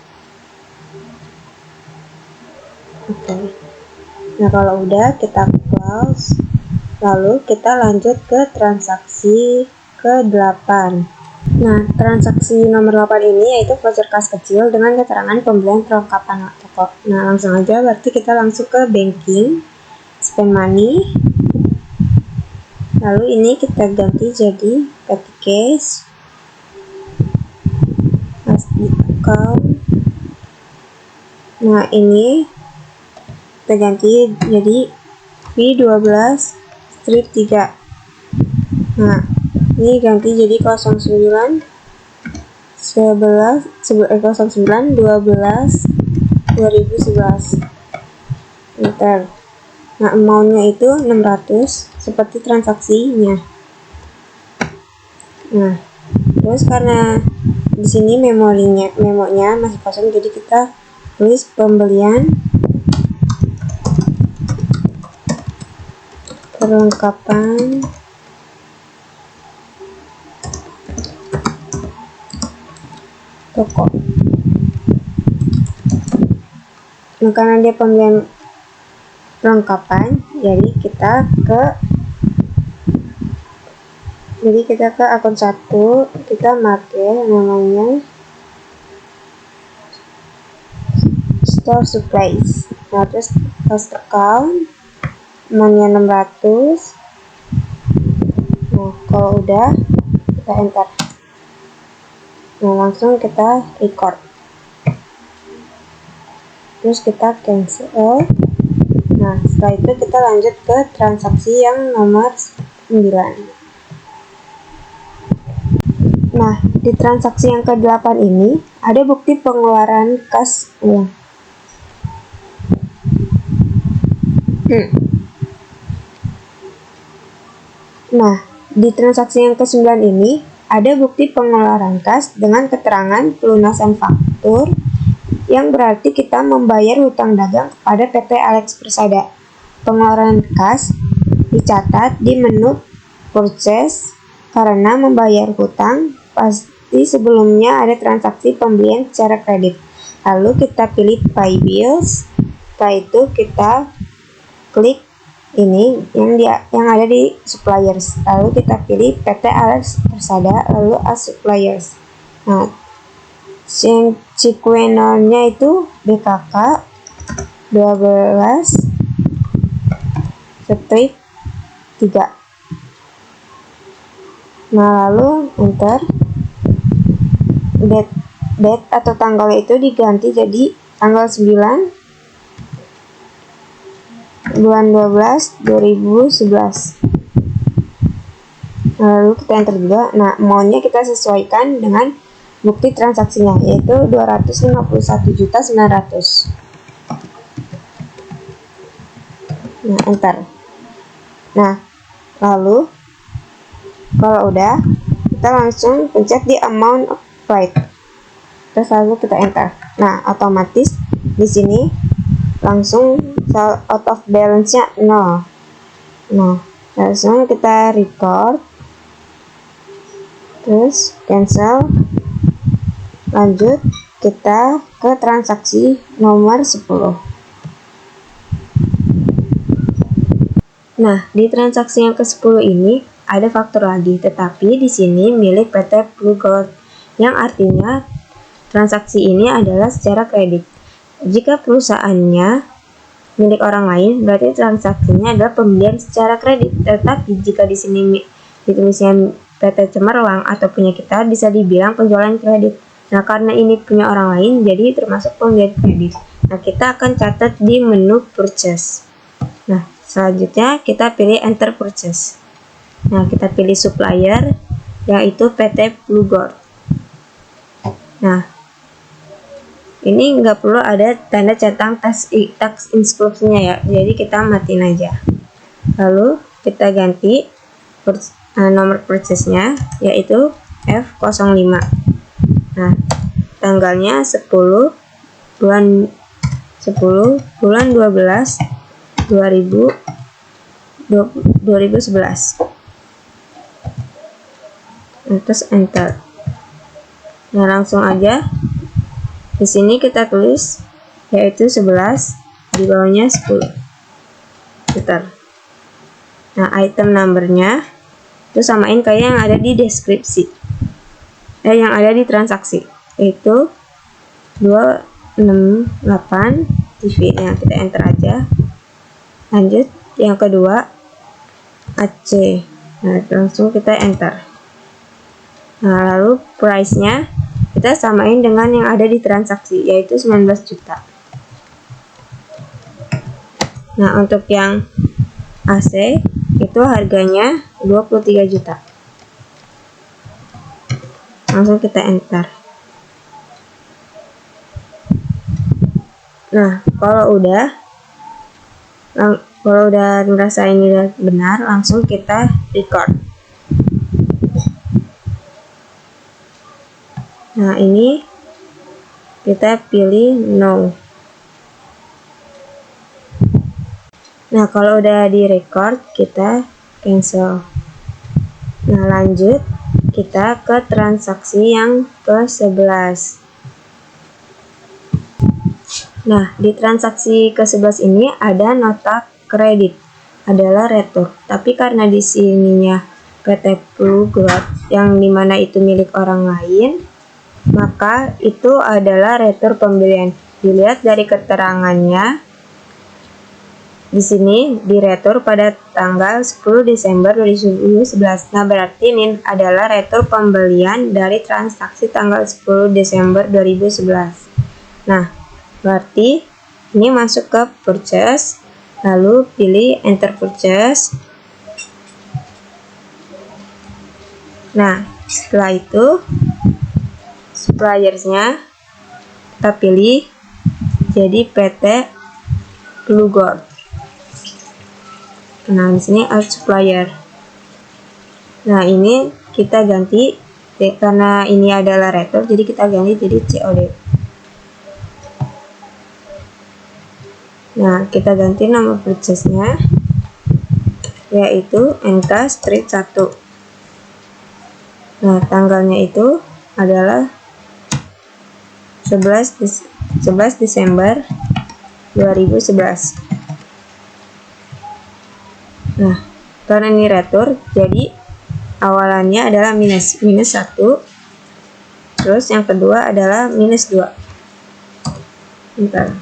Oke. Nah, kalau udah, kita close. Lalu kita lanjut ke transaksi ke-8. Nah, transaksi nomor 8 ini yaitu voucher kas kecil dengan keterangan pembelian perlengkapan toko. Nah, langsung aja, berarti kita langsung ke banking, spend money. Lalu ini kita ganti jadi petty cash, as account. Nah, ini kita ganti jadi V12 strip 3. Nah, ini ganti jadi 09 11 09 12 2011. Enter. Nah, amount-nya itu 600 seperti transaksinya. Nah, terus karena di sini memonya masih kosong, jadi kita tulis pembelian perlengkapan toko. Nah, karena dia pembelian perlengkapan, jadi kita ke akun 1, kita pakai namanya store supplies. Nah, terus first account namanya 600. Nah, kalau udah, kita enter. Nah, langsung kita record. Terus kita cancel. Nah, setelah itu kita lanjut ke transaksi yang nomor 9. Nah, di transaksi yang ke-8 ini ada bukti pengeluaran kas uang. Nah, di transaksi yang ke-9 ini ada bukti pengeluaran kas dengan keterangan pelunasan faktur, yang berarti kita membayar hutang dagang kepada PT Alex Persada. Pengeluaran kas dicatat di menu purchase karena membayar hutang pasti sebelumnya ada transaksi pembelian secara kredit. Lalu kita pilih Pay Bills. Setelah itu kita klik ini yang ada di suppliers. Lalu kita pilih PT Alex Persada, lalu as suppliers. Nah, sequenornya itu BKK 12 strip 3. Nah, lalu enter. Date atau tanggal itu diganti jadi tanggal 9 bulan 12 2011. Lalu kita enter juga. Nah, amount-nya kita sesuaikan dengan bukti transaksinya, yaitu 251.900.000. Nah, enter. Nah, lalu kalau udah, kita langsung pencet di amount applied. Terus lalu kita enter. Nah, otomatis di sini langsung out of balance-nya 0. Nah, langsung kita record. Terus cancel. Lanjut kita ke transaksi nomor 10. Nah, di transaksi yang ke-10 ini ada faktur lagi, tetapi di sini milik PT Blue Gold, yang artinya transaksi ini adalah secara kredit. Jika perusahaannya milik orang lain, berarti transaksinya adalah pembelian secara kredit. Tetapi jika di sini ditulisnya PT Cemerlang atau punya kita, bisa dibilang penjualan kredit. Nah, karena ini punya orang lain, jadi termasuk pembelian kredit. Nah, kita akan catat di menu purchase. Nah, selanjutnya kita pilih enter purchase. Nah, kita pilih supplier, yaitu PT Blue Gold. Nah, ini nggak perlu ada tanda centang tax inscription-nya ya, jadi kita matiin aja. Lalu kita ganti nomor purchase-nya, yaitu F05. Nah, tanggalnya 10 bulan 12 2011. Terus enter. Nah, langsung aja di sini kita tulis yaitu 11, di bawahnya 10. Enter. Nah, item numbernya itu samain kayak yang ada di deskripsi, yang ada di transaksi, yaitu 268 TV. Nah, kita enter aja. Lanjut yang kedua AC. Nah, langsung kita enter. Nah, lalu price-nya kita samain dengan yang ada di transaksi, yaitu 19 juta. Nah, untuk yang AC itu harganya 23 juta. Langsung kita enter. Nah, kalau udah merasa ini udah benar, langsung kita record. Nah, ini kita pilih no. Nah, kalau udah di record, kita cancel. Nah, lanjut kita ke transaksi yang ke-11. Nah, di transaksi ke-11 ini ada nota kredit, adalah retur. Tapi karena di sininya PT Blue Gold, yang dimana itu milik orang lain, maka itu adalah retur pembelian. Dilihat dari keterangannya, di sini diretur pada tanggal 10 Desember 2011. Nah, berarti ini adalah retur pembelian dari transaksi tanggal 10 Desember 2011. Nah, berarti ini masuk ke purchase, lalu pilih enter purchase. Nah, setelah itu suppliersnya kita pilih jadi PT Blue Gold. Nah, di sini add supplier. Nah, ini kita ganti karena ini adalah retur, jadi kita ganti jadi COD. Nah, kita ganti nama purchase-nya yaitu NK Street 1. Nah, tanggalnya itu adalah 11 Desember 2011. Nah, karena ini retur, jadi awalannya adalah minus 1, terus yang kedua adalah minus 2. Bentar.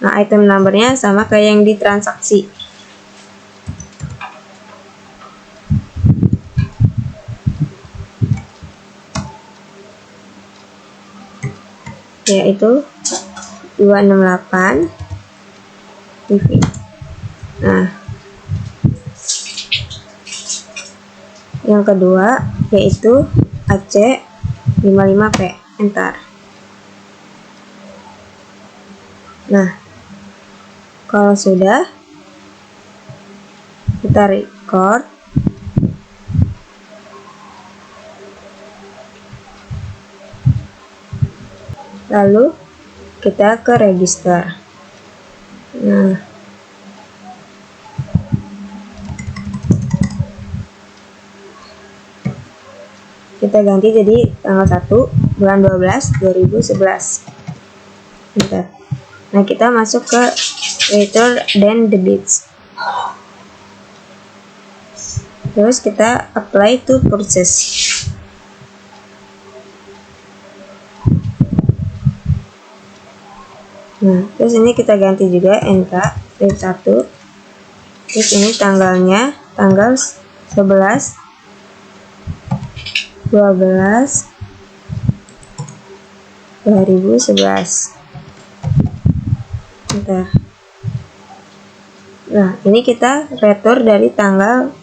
Nah, item numbernya sama kayak yang di transaksi. Yaitu 268 TV. Nah, yang kedua yaitu AC55P. Enter. Nah, kalau sudah, kita record. Lalu kita ke register. Nah, kita ganti jadi tanggal 1 bulan 12 2011. Bentar. Nah, kita masuk ke return dan debits. Terus kita apply to purchase. Nah, terus ini kita ganti juga NK date 1. Terus ini tanggalnya tanggal 11 12 2011. Bentar. Nah, ini kita retur dari tanggal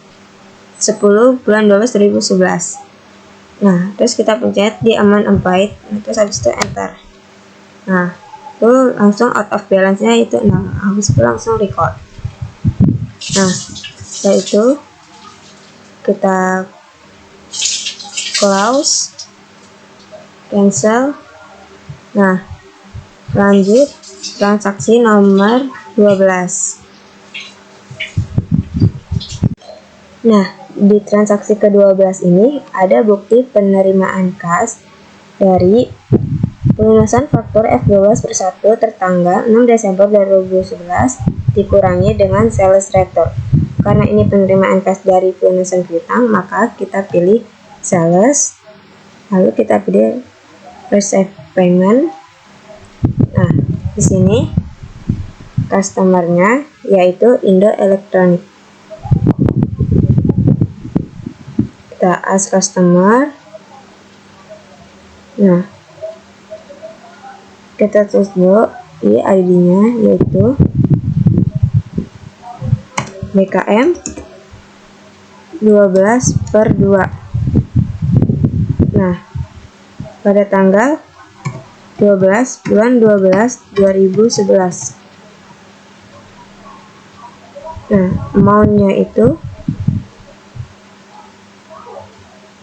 10 bulan 12 2011. Nah, terus kita pencet di amount applied, terus habis itu enter. Nah, itu langsung out of balance-nya itu 0. Habis itu langsung record. Nah, setelah itu kita close, cancel. Nah, lanjut transaksi nomor 12. Nah, di transaksi ke-12 ini ada bukti penerimaan kas dari pelunasan faktur F12/1 tertanggal 6 Desember 2011 dikurangi dengan sales return. Karena ini penerimaan kas dari pelunasan piutang, maka kita pilih sales, lalu kita pilih receive payment. Nah, di sini customer-nya yaitu Indo Electronic. Kita ask customer. Nah, kita tulis dulu di ID-nya yaitu BKM 12/2. Nah, pada tanggal 12 bulan 12 2011. Nah, amount-nya itu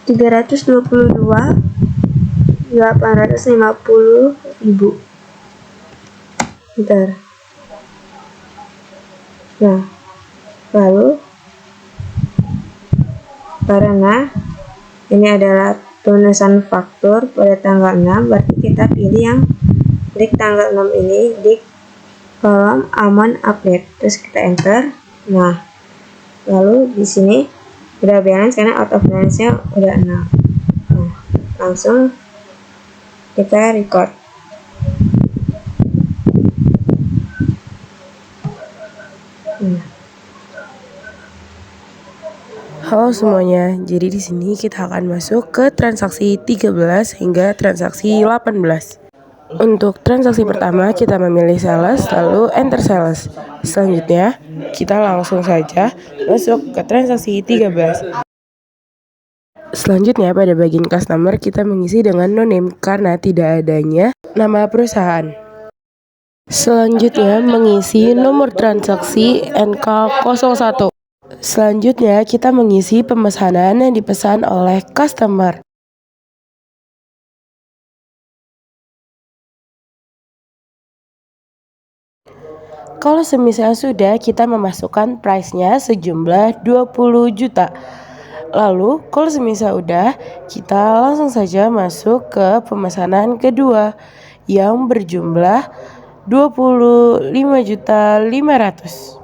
322.850.000. Bentar. Nah, lalu karena ini adalah pelunasan faktur pada tanggal 6, berarti kita pilih yang klik tanggal 6 ini di kolom amount update, terus kita enter. Nah, lalu di sini udah balance karena out of balance-nya udah 6. Nah, langsung kita record. Halo semuanya, jadi di sini kita akan masuk ke transaksi 13 hingga transaksi 18. Untuk transaksi pertama kita memilih sales, lalu enter sales. Selanjutnya kita langsung saja masuk ke transaksi 13. Selanjutnya pada bagian customer kita mengisi dengan no name karena tidak adanya nama perusahaan. Selanjutnya mengisi nomor transaksi NK01. Selanjutnya kita mengisi pemesanan yang dipesan oleh customer. Kalau semisal sudah, kita memasukkan price-nya sejumlah 20 juta. Lalu kalau semisal udah, kita langsung saja masuk ke pemesanan kedua yang berjumlah 25.500.000.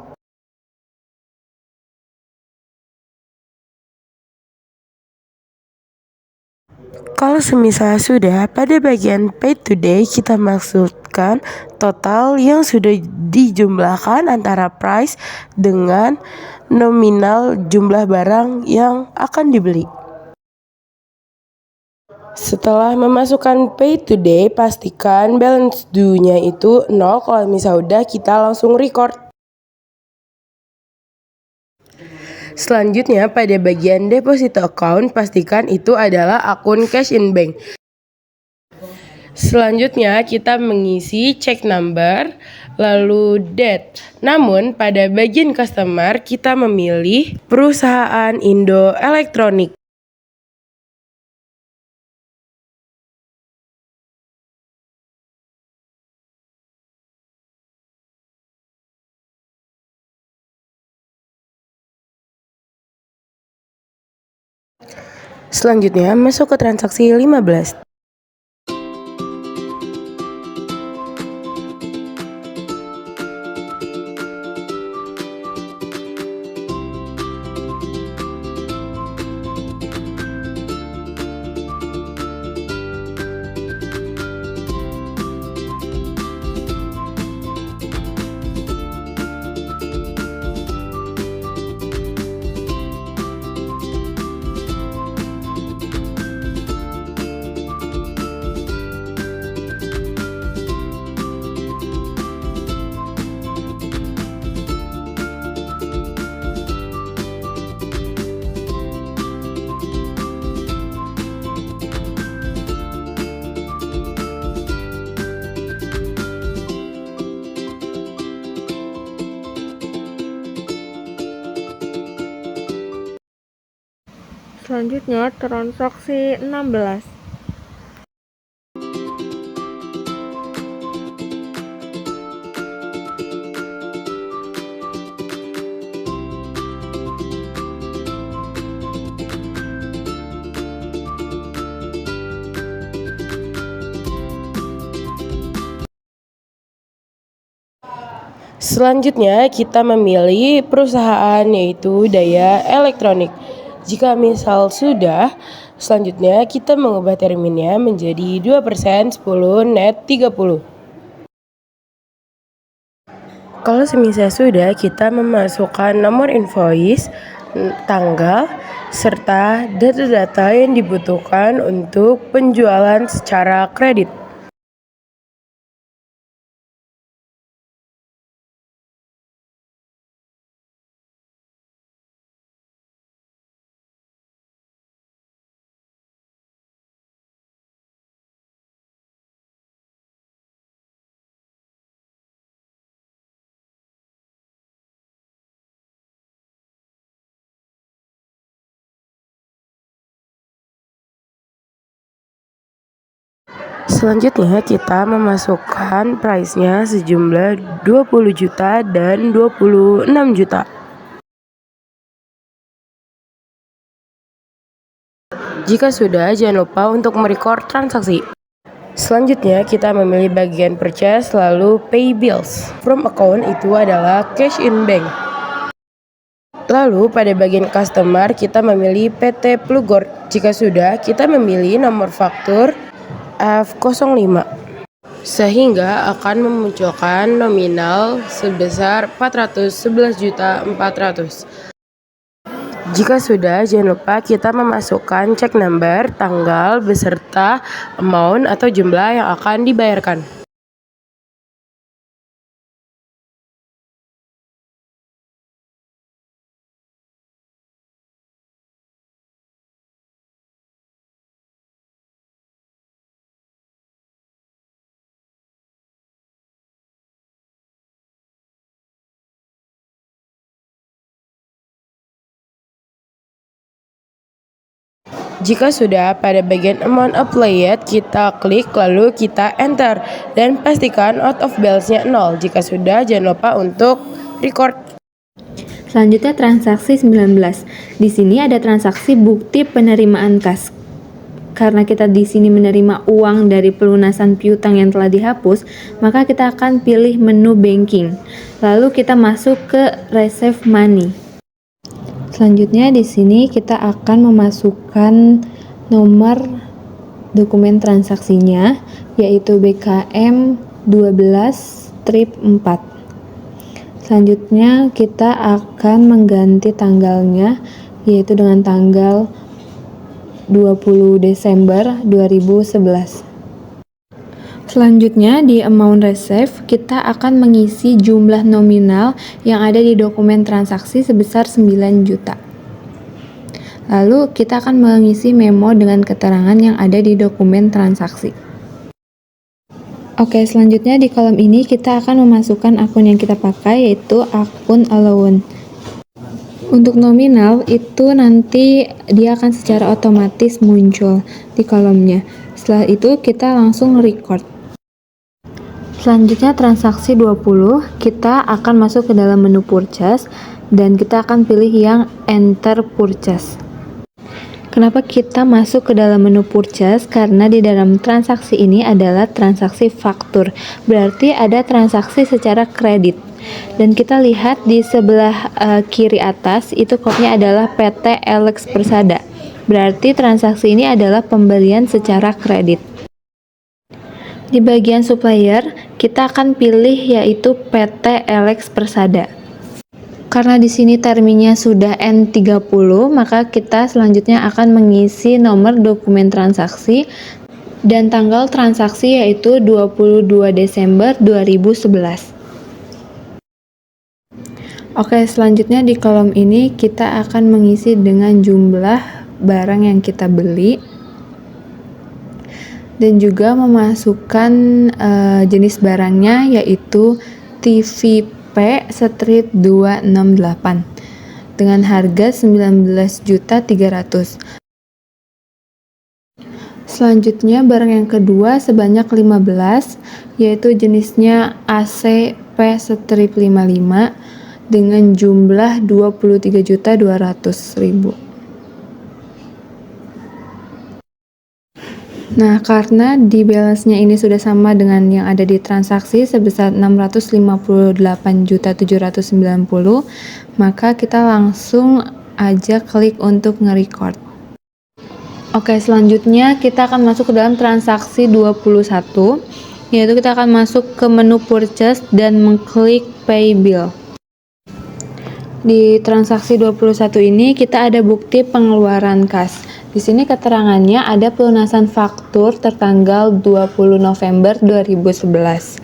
Kalau semisal sudah, pada bagian pay today kita masukkan total yang sudah dijumlahkan antara price dengan nominal jumlah barang yang akan dibeli. Setelah memasukkan pay today, pastikan balance due-nya itu 0. Kalau misal udah, kita langsung record. Selanjutnya pada bagian deposit account, pastikan itu adalah akun cash in bank. Selanjutnya kita mengisi check number, lalu date. Namun pada bagian customer kita memilih perusahaan Indo Elektronik. Selanjutnya masuk ke transaksi 15. Selanjutnya transaksi 16. Selanjutnya kita memilih perusahaan yaitu Daya Elektronik. Jika misal sudah, selanjutnya kita mengubah terminnya menjadi 2%, 10, net 30. Kalau semisal sudah, kita memasukkan nomor invoice, tanggal, serta data-data yang dibutuhkan untuk penjualan secara kredit. Selanjutnya kita memasukkan price-nya sejumlah 20 juta dan 26 juta. Jika sudah, jangan lupa untuk merecord transaksi. Selanjutnya kita memilih bagian purchase lalu pay bills. From account itu adalah cash in bank. Lalu pada bagian customer kita memilih PT Plugor. Jika sudah, kita memilih nomor faktur F05 sehingga akan memunculkan nominal sebesar 411.400.000. Jika sudah, jangan lupa kita memasukkan check number, tanggal, beserta amount atau jumlah yang akan dibayarkan. Jika sudah, pada bagian amount applied kita klik lalu kita enter dan pastikan out of balance-nya 0. Jika sudah, jangan lupa untuk record. Selanjutnya transaksi 19. Di sini ada transaksi bukti penerimaan kas. Karena kita di sini menerima uang dari pelunasan piutang yang telah dihapus, maka kita akan pilih menu banking. Lalu kita masuk ke receive money. Selanjutnya di sini kita akan memasukkan nomor dokumen transaksinya, yaitu BKM 12-4. Selanjutnya kita akan mengganti tanggalnya, yaitu dengan tanggal 20 Desember 2011. Selanjutnya di amount receive kita akan mengisi jumlah nominal yang ada di dokumen transaksi sebesar 9 juta. Lalu kita akan mengisi memo dengan keterangan yang ada di dokumen transaksi. Oke, selanjutnya di kolom ini kita akan memasukkan akun yang kita pakai, yaitu akun allowance. Untuk nominal itu nanti dia akan secara otomatis muncul di kolomnya. Setelah itu kita langsung record. Selanjutnya transaksi 20, kita akan masuk ke dalam menu purchase dan kita akan pilih yang enter purchase. Kenapa kita masuk ke dalam menu purchase? Karena di dalam transaksi ini adalah transaksi faktur, berarti ada transaksi secara kredit. Dan kita lihat di sebelah kiri atas itu kodenya adalah PT Alex Persada, berarti transaksi ini adalah pembelian secara kredit. Di bagian supplier kita akan pilih yaitu PT Alex Persada. Karena di sini terminnya sudah N30, maka kita selanjutnya akan mengisi nomor dokumen transaksi dan tanggal transaksi yaitu 22 Desember 2011. Oke, selanjutnya di kolom ini kita akan mengisi dengan jumlah barang yang kita beli dan juga memasukkan jenis barangnya yaitu TVP Street 268 dengan harga 19.300.000. Selanjutnya barang yang kedua sebanyak 15 yaitu jenisnya ACP Strip 55 dengan jumlah 23.200.000. Nah, karena di balance-nya ini sudah sama dengan yang ada di transaksi sebesar 658.790, maka kita langsung aja klik untuk nge-record. Oke, selanjutnya kita akan masuk ke dalam transaksi 21, yaitu kita akan masuk ke menu purchase dan mengklik pay bill. Di transaksi 21 ini kita ada bukti pengeluaran kas. Di sini keterangannya ada pelunasan faktur tertanggal 20 November 2011.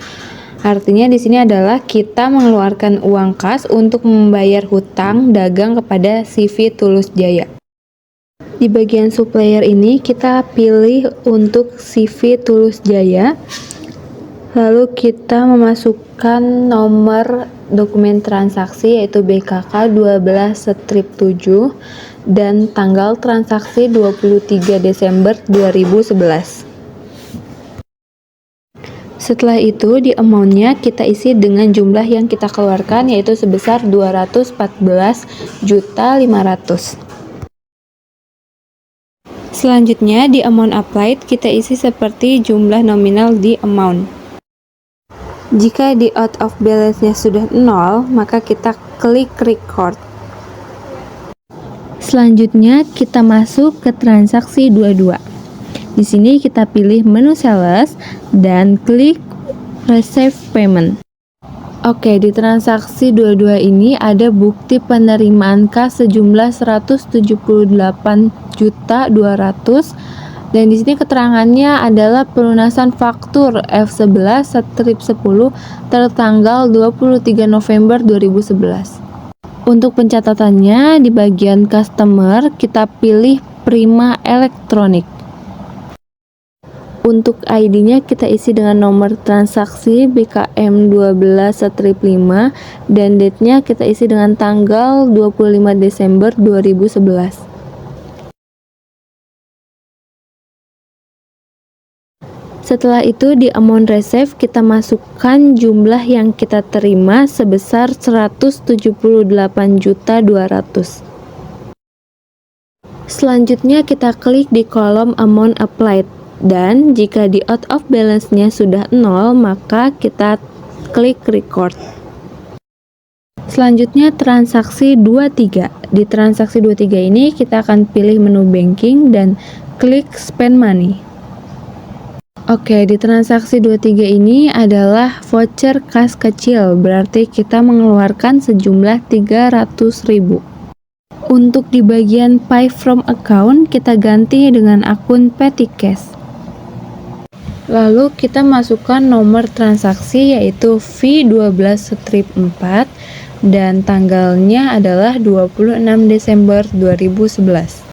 Artinya di sini adalah kita mengeluarkan uang kas untuk membayar hutang dagang kepada CV Tulus Jaya. Di bagian supplier ini kita pilih untuk CV Tulus Jaya. Lalu kita memasukkan nomor dokumen transaksi yaitu BKK 12-7 dan tanggal transaksi 23 Desember 2011. Setelah itu di amount-nya kita isi dengan jumlah yang kita keluarkan yaitu sebesar 214.500.000. Selanjutnya di amount applied kita isi seperti jumlah nominal di amount. Jika di out of balance-nya sudah 0, maka kita klik record. Selanjutnya kita masuk ke transaksi 22. Di sini kita pilih menu sales dan klik receive payment. Oke, di transaksi 22 ini ada bukti penerimaan kas sejumlah 178.200.000 dan di sini keterangannya adalah pelunasan faktur F11 strip 10 tertanggal 23 November 2011. Untuk pencatatannya di bagian customer kita pilih Prima Elektronik. Untuk ID-nya kita isi dengan nomor transaksi BKM 12-5 dan date-nya kita isi dengan tanggal 25 Desember 2011. Setelah itu di amount receive kita masukkan jumlah yang kita terima sebesar 178.200.000. Selanjutnya kita klik di kolom amount applied, dan jika di out of balance-nya sudah 0 maka kita klik record. Selanjutnya transaksi 23. Di transaksi 23 ini kita akan pilih menu banking dan klik spend money. Oke, di transaksi 23 ini adalah voucher kas kecil, berarti kita mengeluarkan sejumlah 300.000. Untuk di bagian pay from account, kita ganti dengan akun petty cash. Lalu kita masukkan nomor transaksi yaitu V12-4 dan tanggalnya adalah 26 Desember 2011.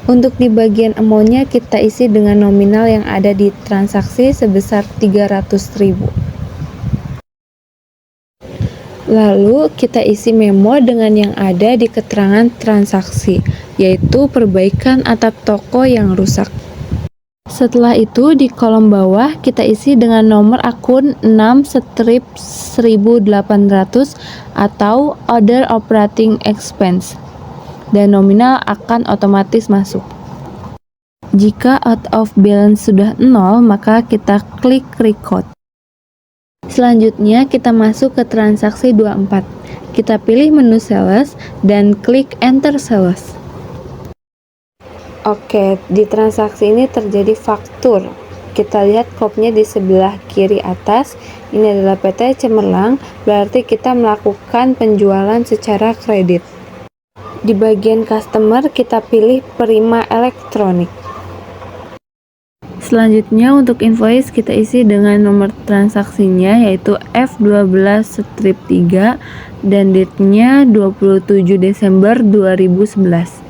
Untuk di bagian amount-nya kita isi dengan nominal yang ada di transaksi sebesar 300.000. Lalu kita isi memo dengan yang ada di keterangan transaksi, yaitu perbaikan atap toko yang rusak. Setelah itu di kolom bawah kita isi dengan nomor akun 6/1800 atau other operating expense, dan nominal akan otomatis masuk. Jika out of balance sudah 0 maka kita klik record. Selanjutnya kita masuk ke transaksi 24. Kita pilih menu sales dan klik enter sales. Oke, di transaksi ini terjadi faktur. Kita lihat kopnya di sebelah kiri atas. Ini adalah PT Cemerlang, berarti kita melakukan penjualan secara kredit. Di bagian customer kita pilih Prima Elektronik. Selanjutnya untuk invoice kita isi dengan nomor transaksinya yaitu F12-3 dan date-nya 27 Desember 2011.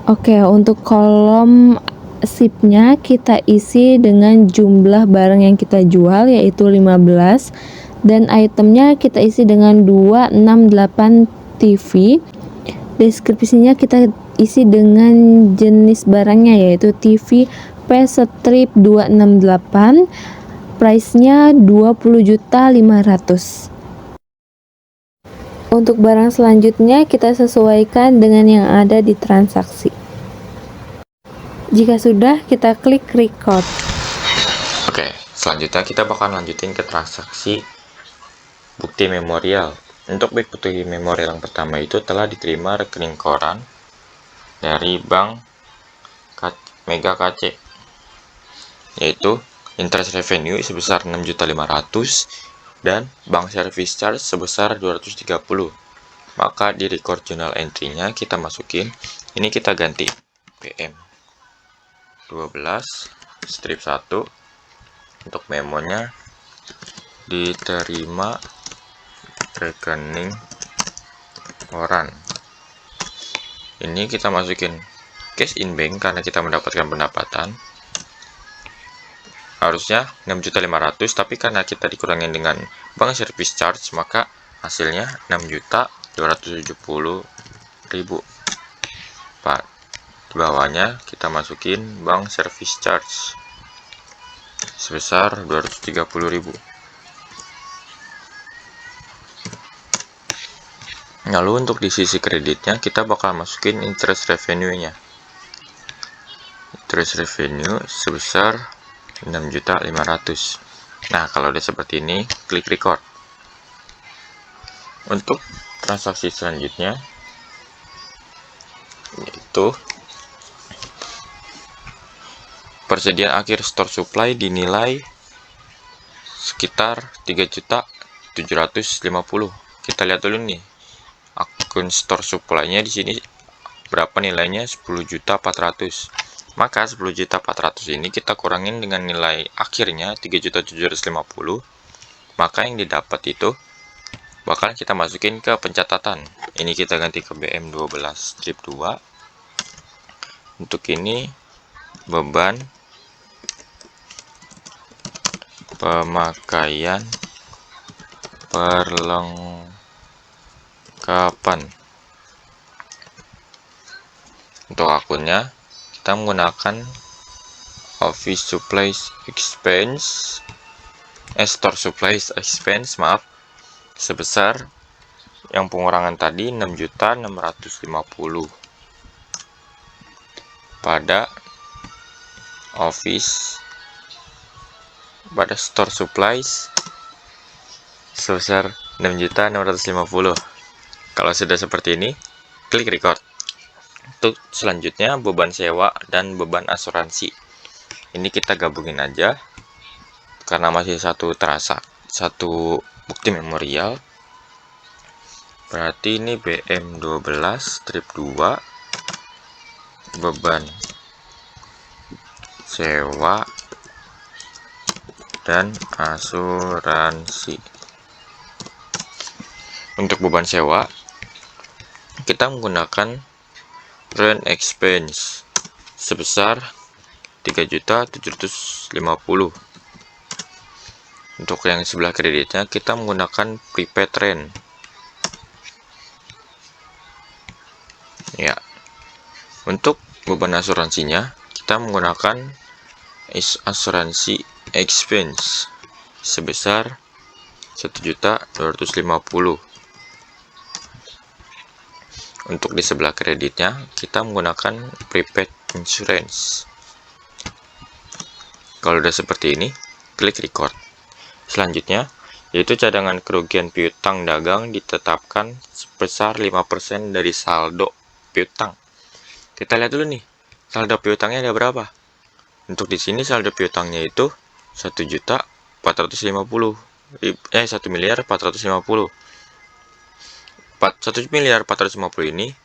Oke, untuk kolom SIP-nya kita isi dengan jumlah barang yang kita jual yaitu 15, dan itemnya kita isi dengan 268 TV. Deskripsinya kita isi dengan jenis barangnya yaitu TV P-Strip 268, price-nya 20.500.000. Untuk barang selanjutnya kita sesuaikan dengan yang ada di transaksi. Jika sudah, kita klik record. Oke, selanjutnya kita bakal lanjutin ke transaksi bukti memorial. Untuk bukti memorial yang pertama itu telah diterima rekening koran dari Bank Mega KC, yaitu interest revenue sebesar 6.500.000 dan bank service charge sebesar 230. Maka di record journal entry-nya kita masukin, ini kita ganti PM 12 strip 1. Untuk memonya diterima rekening koran. Ini kita masukin cash in bank karena kita mendapatkan pendapatan. Harusnya 6.500.000, tapi karena kita dikurangin dengan bank service charge maka hasilnya 6.270.000. Pak, di bawahnya kita masukin bank service charge sebesar 230.000. Lalu untuk di sisi kreditnya kita bakal masukin interest revenue-nya. Interest revenue sebesar 6.500.000. Nah, kalau udah seperti ini, klik record. Untuk transaksi selanjutnya yaitu persediaan akhir store supply dinilai sekitar 3.750.000. Kita lihat dulu nih akun store supply-nya di sini berapa nilainya, 10.400.000. Maka 10.400.000 ini kita kurangin dengan nilai akhirnya 3.750.000, maka yang didapat itu bakal kita masukin ke pencatatan. Ini kita ganti ke BM12 strip 2. Untuk ini beban pemakaian perlengkapan. Untuk akunnya kita menggunakan office supplies expense, store supplies expense, maaf, sebesar yang pengurangan tadi 6.650 pada store supplies sebesar 6.650. Kalau sudah seperti ini, klik record. Untuk selanjutnya beban sewa dan beban asuransi. Ini kita gabungin aja karena masih satu bukti memorial. Berarti ini BM12 strip 2 beban sewa dan asuransi. Untuk beban sewa kita menggunakan rent expense sebesar 3.750. Untuk yang sebelah kreditnya kita menggunakan prepaid rent. Ya. Untuk beban asuransinya kita menggunakan asuransi expense sebesar 1.250. Untuk di sebelah kreditnya kita menggunakan prepaid insurance. Kalau udah seperti ini, klik record. Selanjutnya yaitu cadangan kerugian piutang dagang ditetapkan sebesar 5% dari saldo piutang. Kita lihat dulu nih, saldo piutangnya ada berapa? Untuk di sini saldo piutangnya itu 1.450.000. 1.450.000 ini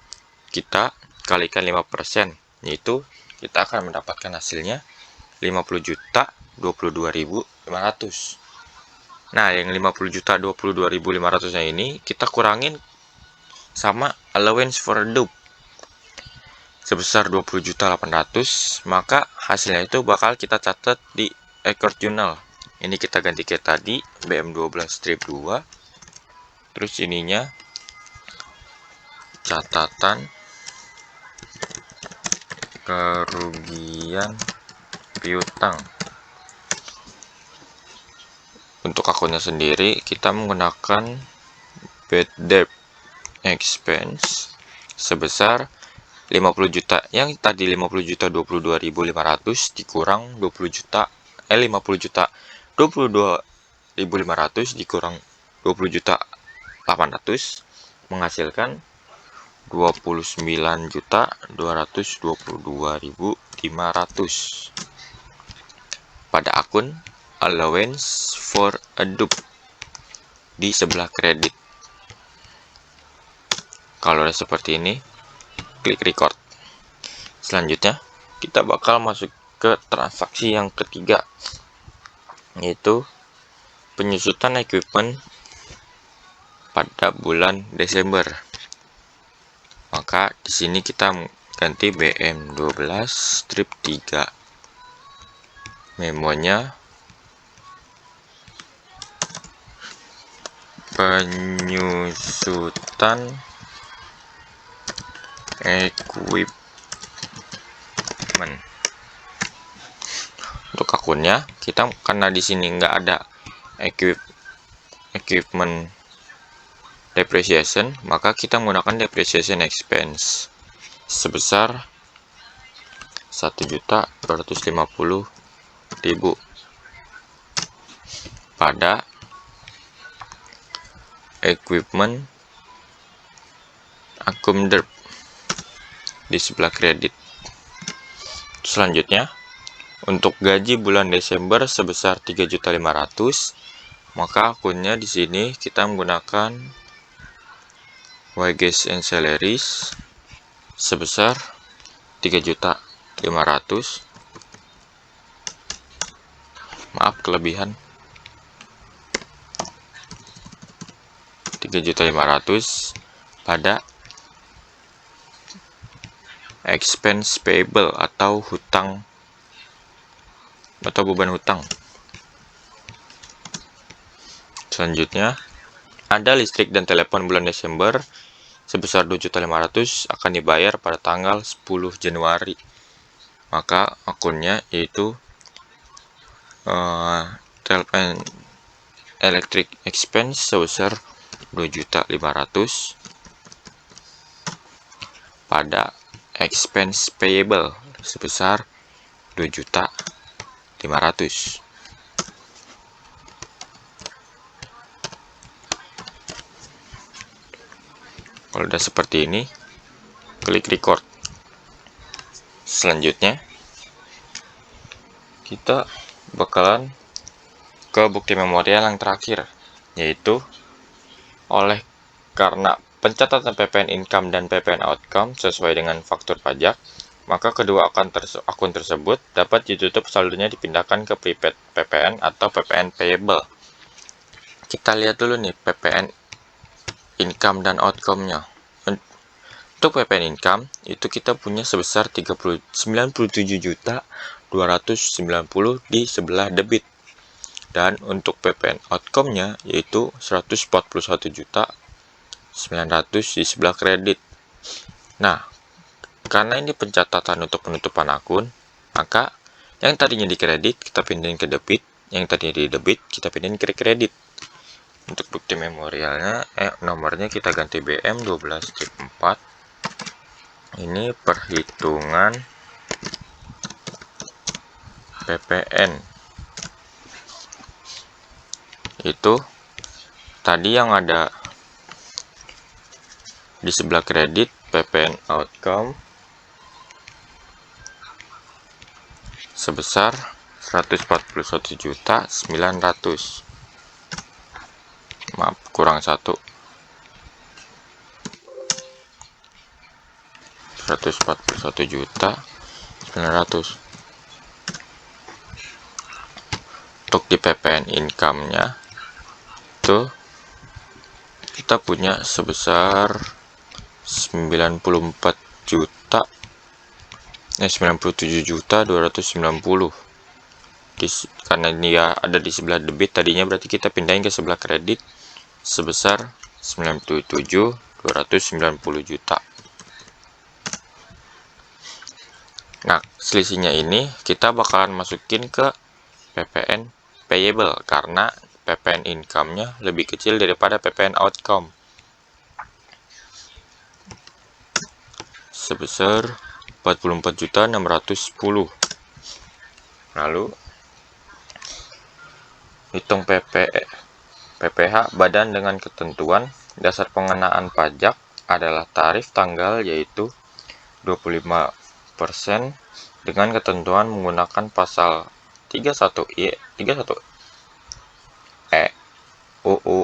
kita kalikan 5%, yaitu kita akan mendapatkan hasilnya 50.022.500. Nah, yang 50.022.500 nya ini kita kurangin sama allowance for dupe sebesar 20.800, maka hasilnya itu bakal kita catat di record journal. Ini kita ganti kayak tadi, BM12 strip 2. Terus ininya catatan kerugian piutang. Untuk akunnya sendiri kita menggunakan bad debt expense sebesar 50 juta. Yang tadi 50.022.500 dikurang 50.022.500 dikurang 20.800 menghasilkan 29.222.500 pada akun allowance for a dupe di sebelah kredit. Kalau udah seperti ini, klik record. Selanjutnya kita bakal masuk ke transaksi yang ketiga, yaitu penyusutan equipment pada bulan Desember. Maka di sini kita ganti BM12 strip 3. Memonya penyusutan equipment. Untuk akunnya kita karena di sini nggak ada equipment depreciation, maka kita menggunakan depreciation expense sebesar 1.250.000 pada equipment accumderp di sebelah kredit. Selanjutnya untuk gaji bulan Desember sebesar 3.500.000, maka akunnya di sini kita menggunakan wages and salaries sebesar 3.500.000. Maaf, kelebihan 3.500.000 pada expense payable atau hutang atau beban hutang. Selanjutnya ada listrik dan telepon bulan Desember sebesar 2.500.000 akan dibayar pada tanggal 10 Januari. Maka akunnya yaitu Telepon electric expense sebesar 2.500.000 pada expense payable sebesar 2.500.000. Kalau udah seperti ini, klik record. Selanjutnya kita bakalan ke bukti memorial yang terakhir, yaitu karena pencatatan PPN income dan PPN outcome sesuai dengan faktur pajak, maka kedua akun tersebut dapat ditutup, saldonya dipindahkan ke prepaid PPN atau PPN payable. Kita lihat dulu nih PPN income dan outcome-nya. Untuk PPN income itu kita punya sebesar 97.290 di sebelah debit, dan untuk PPN outcome-nya yaitu 141.900 di sebelah kredit. Nah, karena ini pencatatan untuk penutupan akun, maka yang tadinya di kredit kita pindahin ke debit, yang tadinya di debit kita pindahin ke kredit. Untuk bukti memorialnya, nomornya kita ganti BM 12-4. Ini perhitungan PPN. Itu tadi yang ada di sebelah kredit, PPN outcome sebesar 141.900. Maaf, kurang 1. 141.900. Untuk di PPN income-nya itu kita punya sebesar 97.290. Karena dia ada di sebelah debit tadinya, berarti kita pindahin ke sebelah kredit sebesar 97.290 juta. Nah, selisihnya ini kita bakalan masukin ke PPN payable karena PPN income-nya lebih kecil daripada PPN outcome, sebesar 44.610. Lalu hitung PPH badan dengan ketentuan dasar pengenaan pajak adalah tarif tanggal, yaitu 25% dengan ketentuan menggunakan pasal 31E UU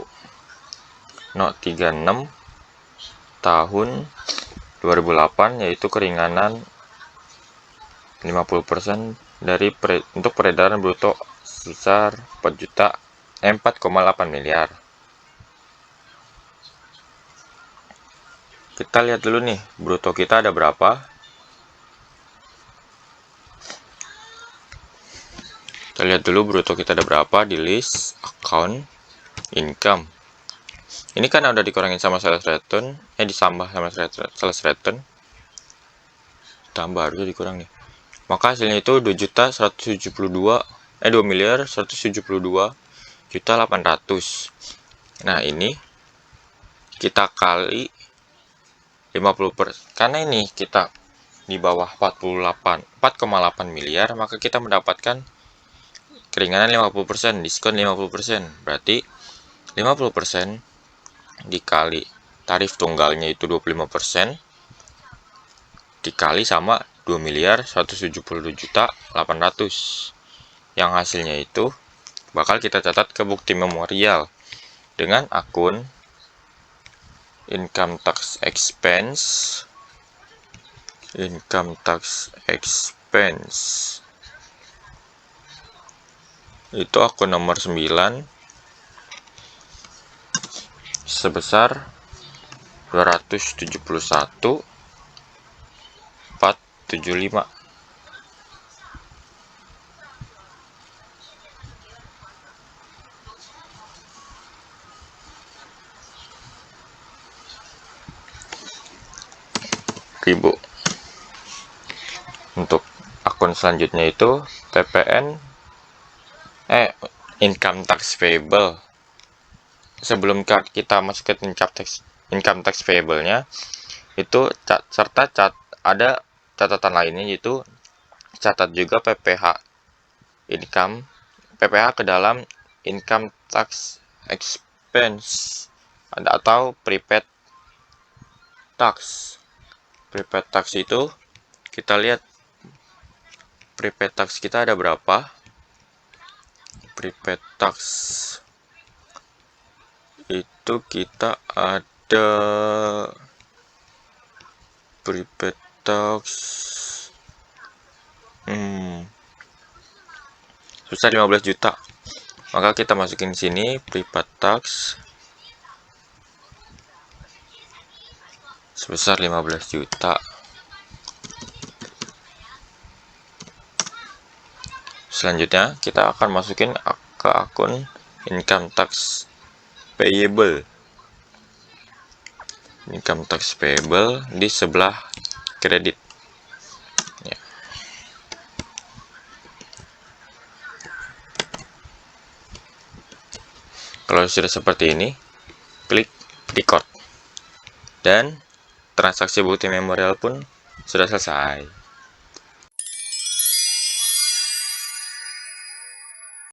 No 36 tahun 2008, yaitu keringanan 50% untuk peredaran bruto sebesar 4,8 miliar. Kita lihat dulu nih, bruto kita ada berapa. Kita lihat dulu bruto kita ada berapa di list account income. Ini kan udah dikurangin sama sales return, ditambah sama sales return. Tambah, harusnya dikurang nih. Maka hasilnya itu 2.172.800. Nah, ini kita kali 50%. Karena ini kita di bawah 4,8 miliar, maka kita mendapatkan keringanan 50%, diskon 50%. Berarti 50% dikali tarif tunggalnya itu 25%, dikali sama 2.172.800, yang hasilnya itu bakal kita catat ke bukti memorial dengan akun income tax expense itu akun nomor 9 sebesar 271.475. Ribu. Untuk akun selanjutnya itu PPN income tax payable. Sebelum kita masuk ke income tax payable-nya, itu ada catatan lainnya, yaitu catat juga PPh ke dalam income tax expense atau prepaid tax. Prepaid tax itu kita lihat prepaid tax kita ada berapa. Prepaid tax itu kita ada prepaid tax sebesar 15 juta. Maka kita masukin sini prepaid tax sebesar 15 juta. Selanjutnya kita akan masukin ke akun income tax payable. Income tax payable di sebelah kredit. Ya. Kalau sudah seperti ini, klik record. Dan transaksi bukti memorial pun sudah selesai.